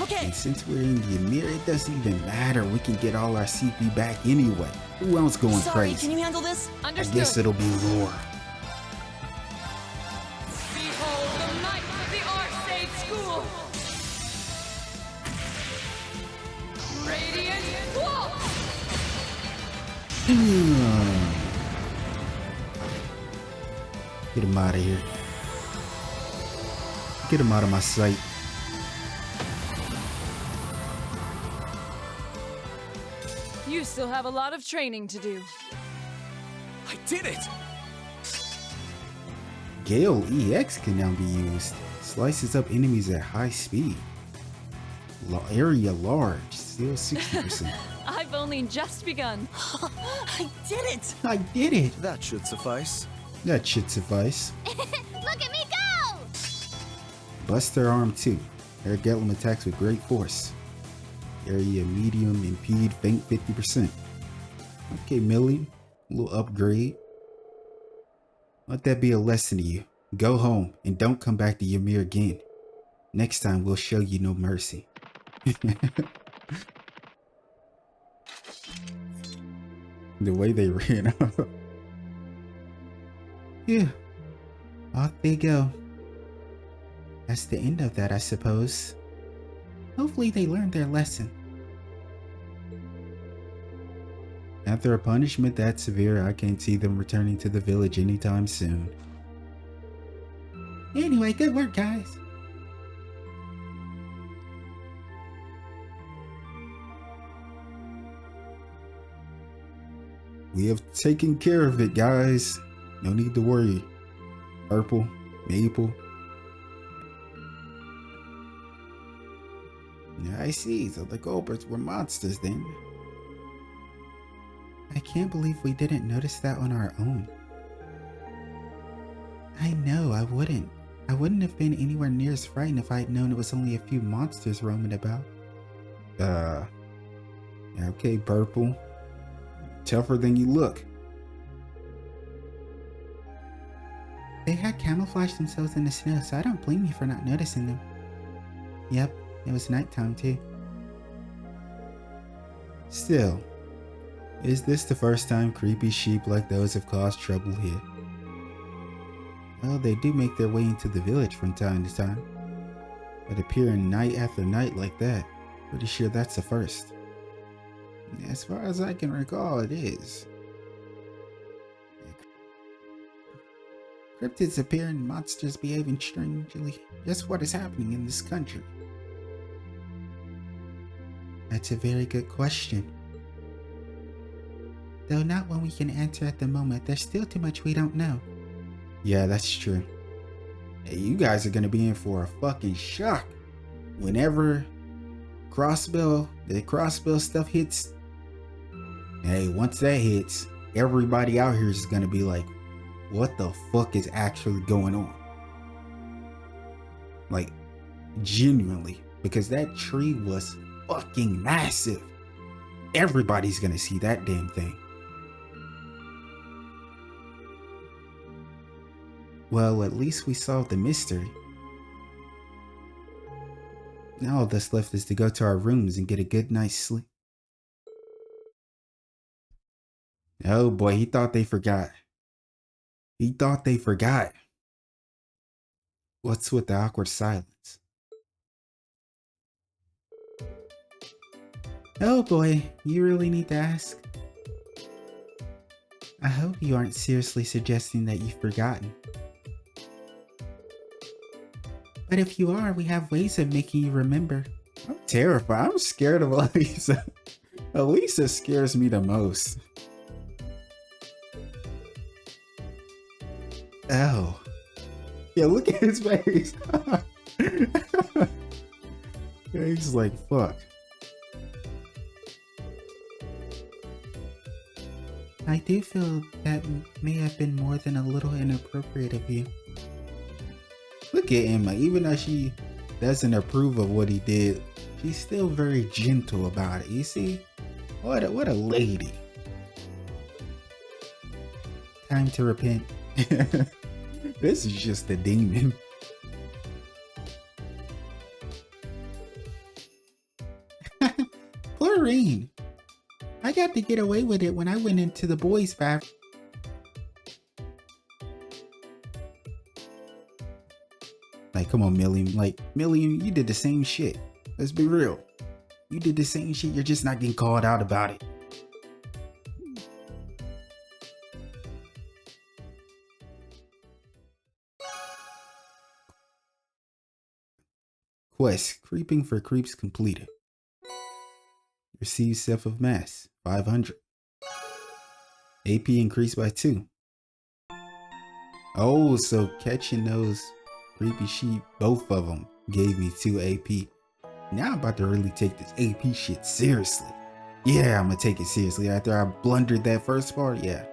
Okay. And since we're in Ymir, it doesn't even matter. We can get all our CP back anyway. Who else going Sorry, crazy? can you handle this? I Understood. guess it'll be Lore. Behold the might of the Arcade School. Radiant Waltz. Get him out of here. Get him out of my sight. You still have a lot of training to do. I did it. Gale EX can now be used. Slices up enemies at high speed. Area large, still 60%. I've only just begun. I did it. I did it. That should suffice. That should suffice. Look at me go! Buster Arm 2. Air Gatlum attacks with great force. Area medium, impede, faint 50%. Okay, Millie. A little upgrade. Let that be a lesson to you. Go home and don't come back to Ymir again. Next time we'll show you no mercy. The way they ran off. Yeah. Off they go. That's the end of that, I suppose. Hopefully they learned their lesson. After a punishment that severe, I can't see them returning to the village anytime soon. Anyway, good work, guys. We have taken care of it, guys. No need to worry. Purple, maple. Yeah, I see. So the Goldbergs were monsters then. I can't believe we didn't notice that on our own. I know, I wouldn't. I wouldn't have been anywhere near as frightened if I had known it was only a few monsters roaming about. Yeah, okay, Purple. Tougher than you look. They had camouflaged themselves in the snow, so I don't blame you for not noticing them. Yep, it was nighttime too. Still, is this the first time creepy sheep like those have caused trouble here? Well, they do make their way into the village from time to time, but appearing night after night like that, pretty sure that's the first. As far as I can recall, it is. Cryptids appearing, monsters behaving strangely. Just what is happening in this country? That's a very good question. Though not one we can answer at the moment, there's still too much we don't know. Yeah, that's true. Hey, you guys are gonna be in for a fucking shock. Whenever the crossbow stuff hits, hey, once that hits, everybody out here is gonna be like, what the fuck is actually going on? Like, genuinely, because that tree was fucking massive. Everybody's gonna see that damn thing. Well, at least we solved the mystery. Now all that's left is to go to our rooms and get a good night's sleep. Oh boy, he thought they forgot. He thought they forgot. What's with the awkward silence? Oh boy, you really need to ask. I hope you aren't seriously suggesting that you've forgotten. But if you are, we have ways of making you remember. I'm terrified. I'm scared of Alisa. Alisa scares me the most. Oh. Yeah, look at his face. He's like, fuck. I do feel that may have been more than a little inappropriate of you. Look at Emma, even though she doesn't approve of what he did, she's still very gentle about it. You see? What a lady. Time to repent. This is just a demon. Chlorine. I got to get away with it when I went into the boys' bathroom. Like, come on, Million. Like, Million, you did the same shit. Let's be real. You did the same shit. You're just not getting called out about it. Quest, creeping for creeps completed. Receive self of mass, 500. AP increased by 2. Oh, so catching those creepy sheep, both of them gave me 2 AP. Now I'm about to really take this AP shit seriously. Yeah, I'm gonna take it seriously after I blundered that first part, yeah.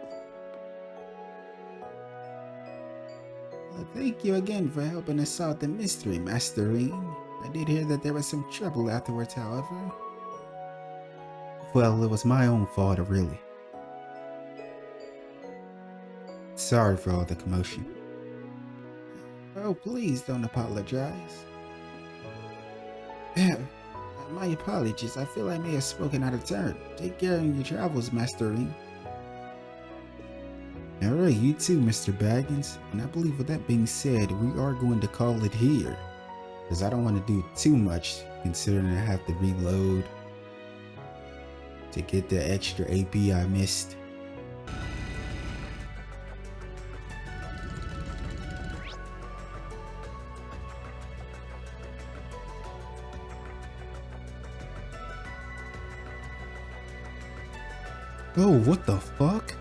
Well, thank you again for helping us solve the mystery, Masterine. I did hear that there was some trouble afterwards, however. Well, it was my own fault, really. Sorry for all the commotion. Oh, please don't apologize. My apologies. I feel I may have spoken out of turn. Take care of your travels, Masterine. Alright, you too, Mr. Baggins. And I believe with that being said, we are going to call it here. Because I don't want to do too much, considering I have to reload to get the extra AP I missed. Oh, what the fuck?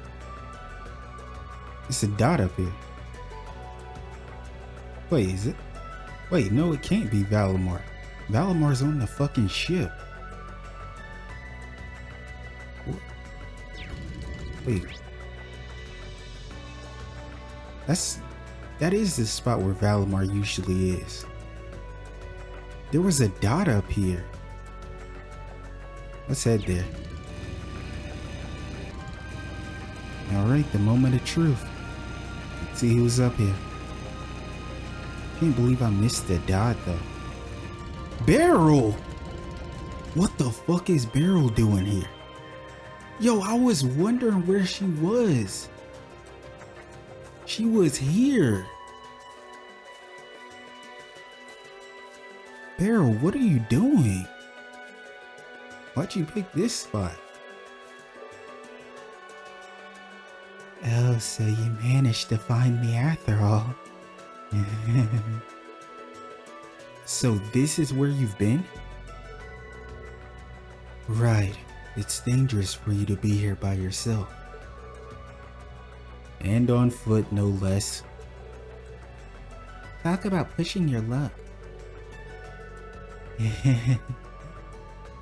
It's a dot up here. Wait, is it? Wait, no, it can't be Valimar. Valimar's on the fucking ship. What? Wait. That is the spot where Valimar usually is. There was a dot up here. Let's head there. Alright, the moment of truth. Let's see who's up here. Can't believe I missed the dot though. Beryl! What the fuck is Beryl doing here? Yo, I was wondering where she was. She was here. Beryl, what are you doing? Why'd you pick this spot? Oh, so you managed to find me after all. So this is where you've been? Right. It's dangerous for you to be here by yourself. And on foot, no less. Talk about pushing your luck.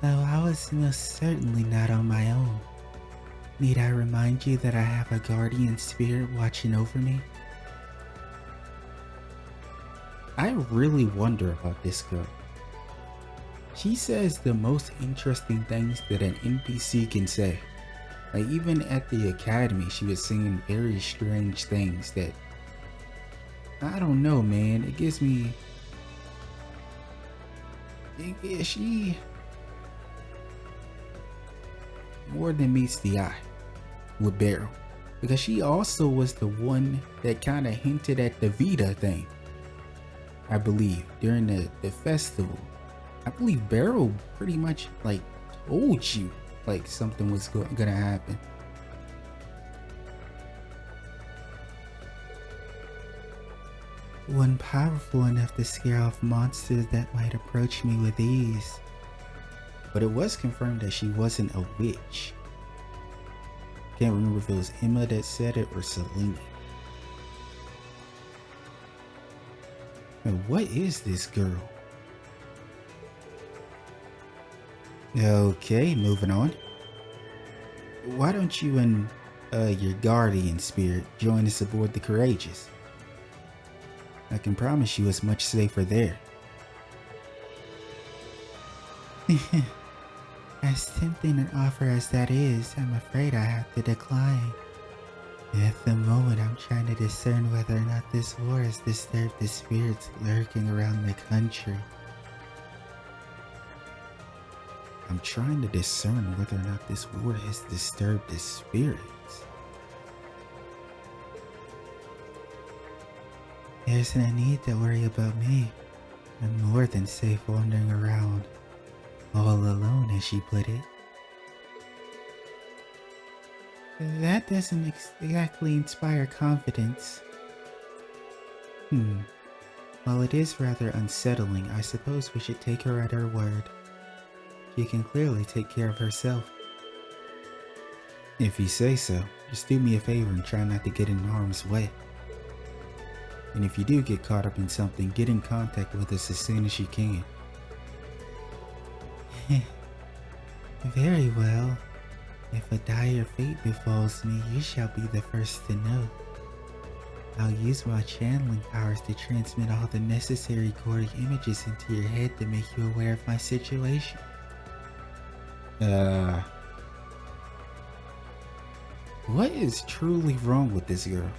Though I was most certainly not on my own. Need I remind you that I have a guardian spirit watching over me? I really wonder about this girl. She says the most interesting things that an NPC can say. Like even at the academy, she was saying very strange things that, I don't know, man. It gives me... she... more than meets the eye with Beryl. Because she also was the one that kind of hinted at the Vita thing. I believe, during the festival. I believe Beryl pretty much like told you like something was gonna happen. One powerful enough to scare off monsters that might approach me with ease. But it was confirmed that she wasn't a witch. Can't remember if it was Emma that said it or Selene. And what is this girl? Okay, moving on. Why don't you and your guardian spirit join us aboard the Courageous? I can promise you it's much safer there. As tempting an offer as that is, I'm afraid I have to decline. At the moment, I'm trying to discern whether or not this war has disturbed the spirits lurking around the country. I'm trying to discern whether or not this war has disturbed the spirits. There's no need to worry about me. I'm more than safe wandering around, all alone, as she put it. That doesn't exactly inspire confidence. While it is rather unsettling, I suppose we should take her at her word. She can clearly take care of herself. If you say so, just do me a favor and try not to get in harm's way. And if you do get caught up in something, get in contact with us as soon as you can. Very well. If a dire fate befalls me, you shall be the first to know. I'll use my channeling powers to transmit all the necessary gory images into your head to make you aware of my situation. What is truly wrong with this girl?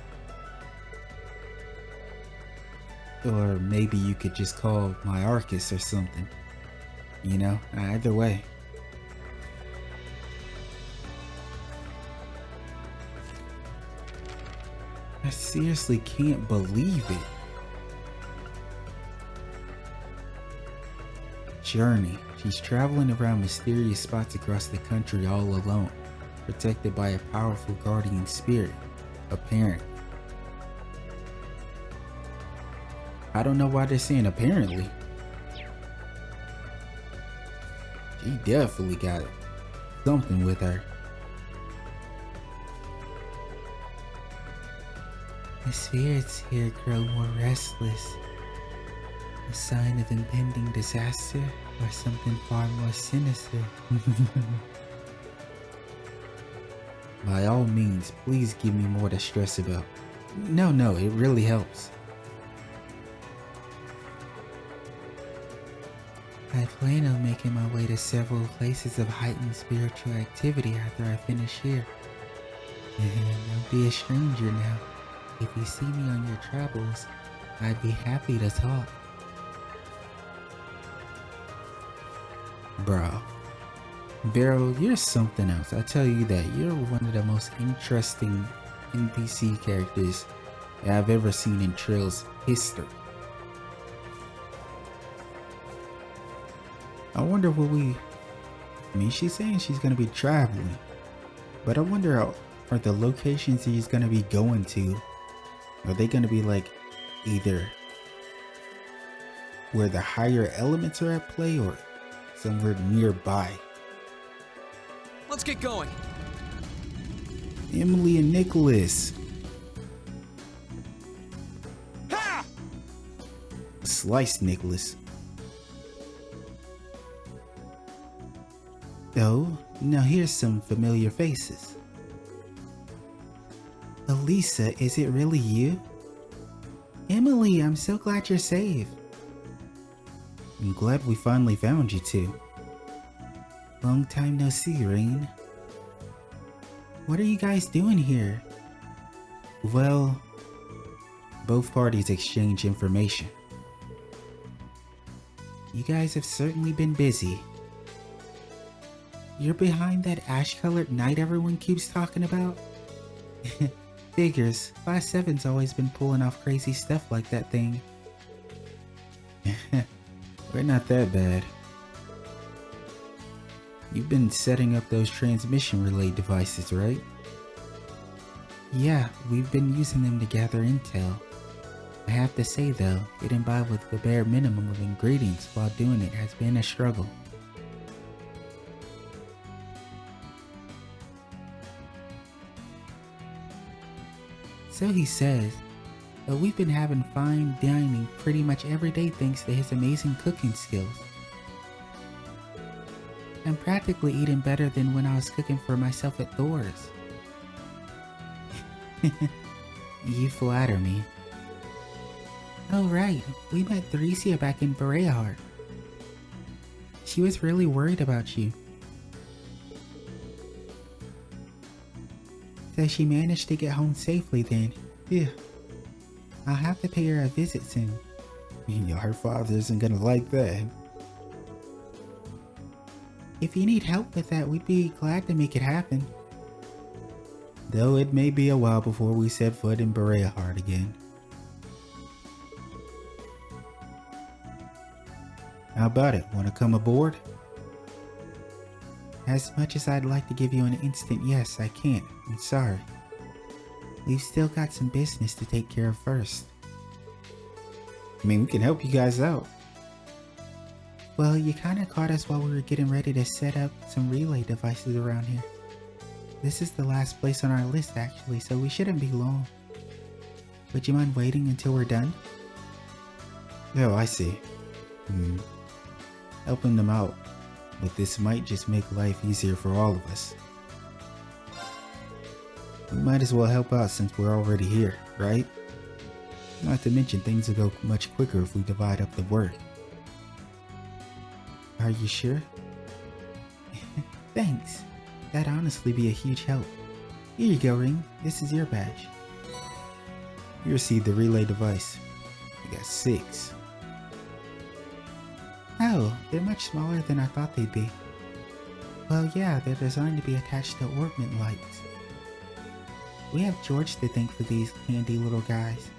Or maybe you could just call my Arcus or something. You know, either way. I seriously can't believe it. Journey. She's traveling around mysterious spots across the country all alone, protected by a powerful guardian spirit, apparently. I don't know why they're saying apparently. She definitely got something with her. The spirits here grow more restless. A sign of impending disaster or something far more sinister. By all means, please give me more to stress about. No, it really helps. I plan on making my way to several places of heightened spiritual activity after I finish here. Don't be a stranger now. If you see me on your travels, I'd be happy to talk. Beryl, you're something else. I tell you that you're one of the most interesting NPC characters that I've ever seen in Trail's history. I wonder what I mean, she's saying she's gonna be traveling, but I wonder are the locations he's gonna be going to, are they gonna be like either where the higher elements are at play or somewhere nearby? Let's get going. Emily and Nicholas. Ha! Slice Nicholas. Oh, now here's some familiar faces. Alisa, is it really you? Emily, I'm so glad you're safe. I'm glad we finally found you two. Long time no see, Rain. What are you guys doing here? Well, both parties exchange information. You guys have certainly been busy. You're behind that ash-colored knight everyone keeps talking about? Figures, Class 7's always been pulling off crazy stuff like that thing. We're not that bad. You've been setting up those transmission relay devices, right? Yeah, we've been using them to gather intel. I have to say though, getting by with the bare minimum of ingredients while doing it has been a struggle. So he says, but we've been having fine dining pretty much every day thanks to his amazing cooking skills. I'm practically eating better than when I was cooking for myself at Thor's. You flatter me. Oh right, we met Theresia back in Bereahart. She was really worried about you. So she managed to get home safely then. Yeah. I'll have to pay her a visit soon. You know, her father isn't gonna like that. If you need help with that, we'd be glad to make it happen. Though it may be a while before we set foot in Bereahart again. How about it? Want to come aboard? As much as I'd like to give you an instant yes, I can't. I'm sorry. We've still got some business to take care of first. I mean, we can help you guys out. Well, you kinda caught us while we were getting ready to set up some relay devices around here. This is the last place on our list actually, so we shouldn't be long. Would you mind waiting until we're done? Oh, I see. Helping them out. But this might just make life easier for all of us. We might as well help out since we're already here, right? Not to mention things will go much quicker if we divide up the work. Are you sure? Thanks. That'd honestly be a huge help. Here you go, Ring. This is your badge. You received the relay device. I got 6. Oh, they're much smaller than I thought they'd be. Well, yeah, they're designed to be attached to orbment lights. We have George to thank for these handy little guys.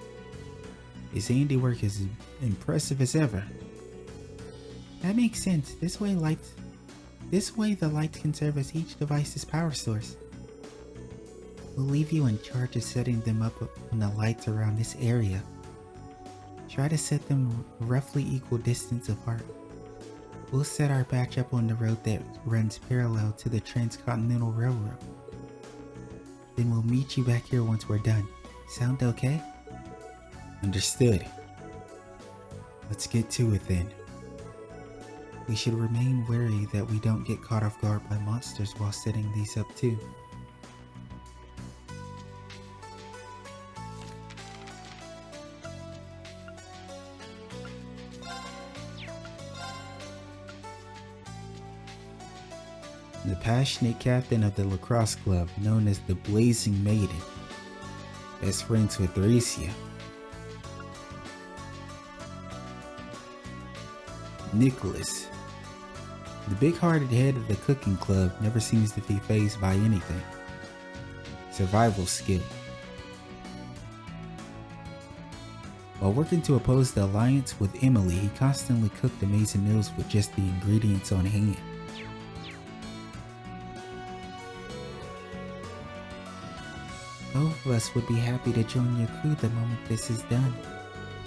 His handiwork is as impressive as ever. That makes sense. This way the lights can serve as each device's power source. We'll leave you in charge of setting them up on the lights around this area. Try to set them roughly equal distance apart. We'll set our batch up on the road that runs parallel to the Transcontinental Railroad. Then we'll meet you back here once we're done. Sound okay? Understood. Let's get to it then. We should remain wary that we don't get caught off guard by monsters while setting these up too. The passionate captain of the lacrosse club, known as the Blazing Maiden, best friends with Theresia. Nicholas, The big-hearted head of the cooking club never seems to be fazed by anything. Survival skill. While working to oppose the alliance with Emily, he constantly cooked amazing meals with just the ingredients on hand. Both of us would be happy to join your crew the moment this is done.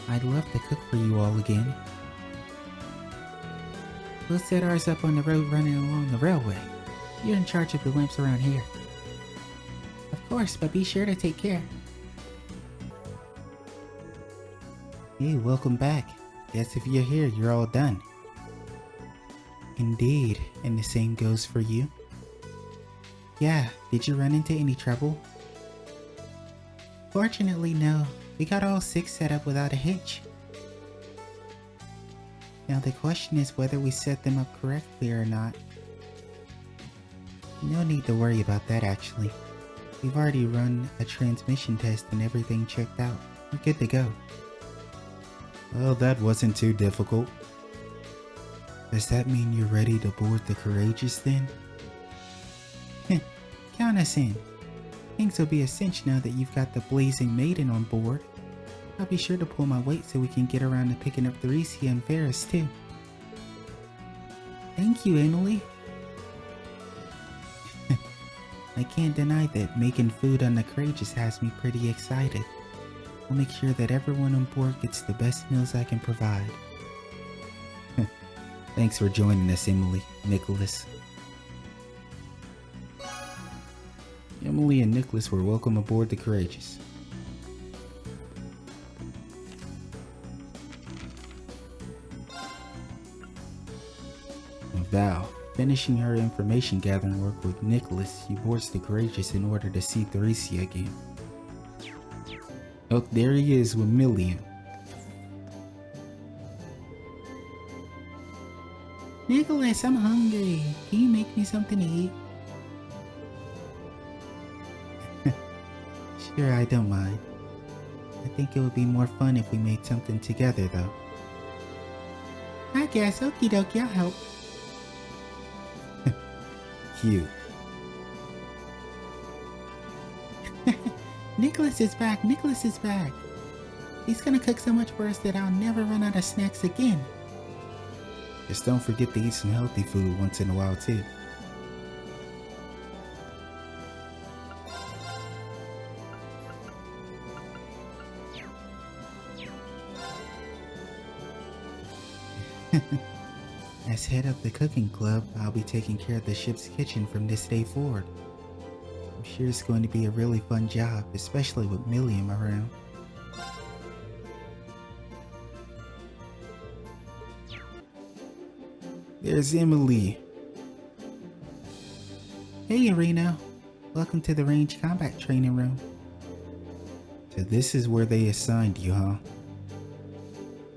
I'd love to cook for you all again. We'll set ours up on the road running along the railway. You're in charge of the lamps around here. Of course, but be sure to take care. Hey, welcome back. Guess if you're here, you're all done. Indeed, and the same goes for you. Yeah, did you run into any trouble? Fortunately, no. We got all 6 set up without a hitch. Now the question is whether we set them up correctly or not. No need to worry about that actually. We've already run a transmission test and everything checked out. We're good to go. Well, that wasn't too difficult. Does that mean you're ready to board the Courageous then? Count us in. Things will be a cinch now that you've got the Blazing Maiden on board. I'll be sure to pull my weight so we can get around to picking up Theresia and Ferris too. Thank you, Emily. I can't deny that making food on the Courageous has me pretty excited. I'll make sure that everyone on board gets the best meals I can provide. Thanks for joining us, Emily, Nicholas. Emily and Nicholas were welcome aboard the Courageous. Val, finishing her information gathering work with Nicholas, she boards the Courageous in order to see Theresia again. Oh, there he is with Milliam. Nicholas, I'm hungry. Can you make me something to eat? Sure, I don't mind. I think it would be more fun if we made something together, though. I guess, okie dokie, I'll help. Cute. Nicholas is back, Nicholas is back. He's gonna cook so much for us that I'll never run out of snacks again. Just don't forget to eat some healthy food once in a while too. As head of the cooking club, I'll be taking care of the ship's kitchen from this day forward. I'm sure it's going to be a really fun job, especially with Milliam around. There's Emily. Hey, Reno. Welcome to the range combat training room. So this is where they assigned you, huh?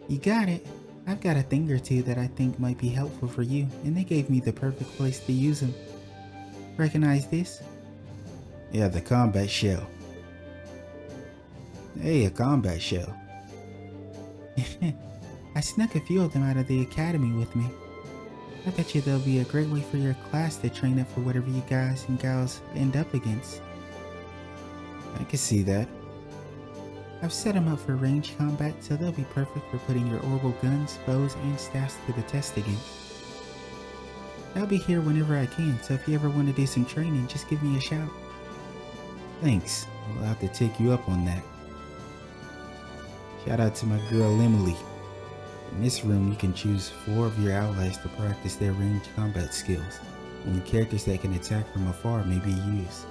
You got it. I've got a thing or two that I think might be helpful for you, and they gave me the perfect place to use them. Recognize this? Yeah, the combat shell. Hey, a combat shell. I snuck a few of them out of the academy with me. I bet you they'll be a great way for your class to train up for whatever you guys and gals end up against. I can see that. I've set them up for range combat, so they'll be perfect for putting your orbital guns, bows, and staffs to the test again. I'll be here whenever I can, so if you ever want to do some training, just give me a shout. Thanks. I'll have to take you up on that. Shout out to my girl Emily. In this room, you can choose 4 of your allies to practice their ranged combat skills. Only characters that can attack from afar may be used.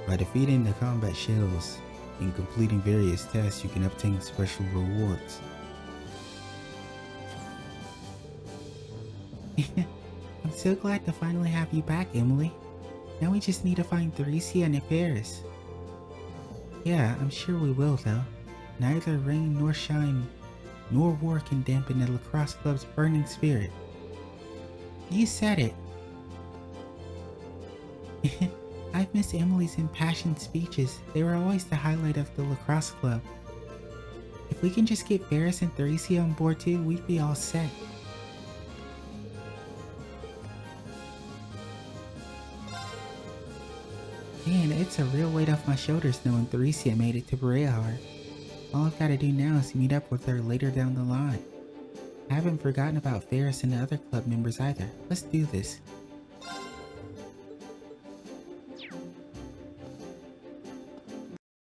By defeating the combat shells and completing various tasks, you can obtain special rewards. I'm so glad to finally have you back, Emily. Now we just need to find Theresia and Ferris. Yeah, I'm sure we will though. Neither rain nor shine nor war can dampen the lacrosse club's burning spirit. You said it. I've missed Emily's impassioned speeches. They were always the highlight of the lacrosse club. If we can just get Ferris and Theresia on board too, we'd be all set. Man, it's a real weight off my shoulders knowing Theresia made it to Brehar. All I've got to do now is meet up with her later down the line. I haven't forgotten about Ferris and the other club members either. Let's do this.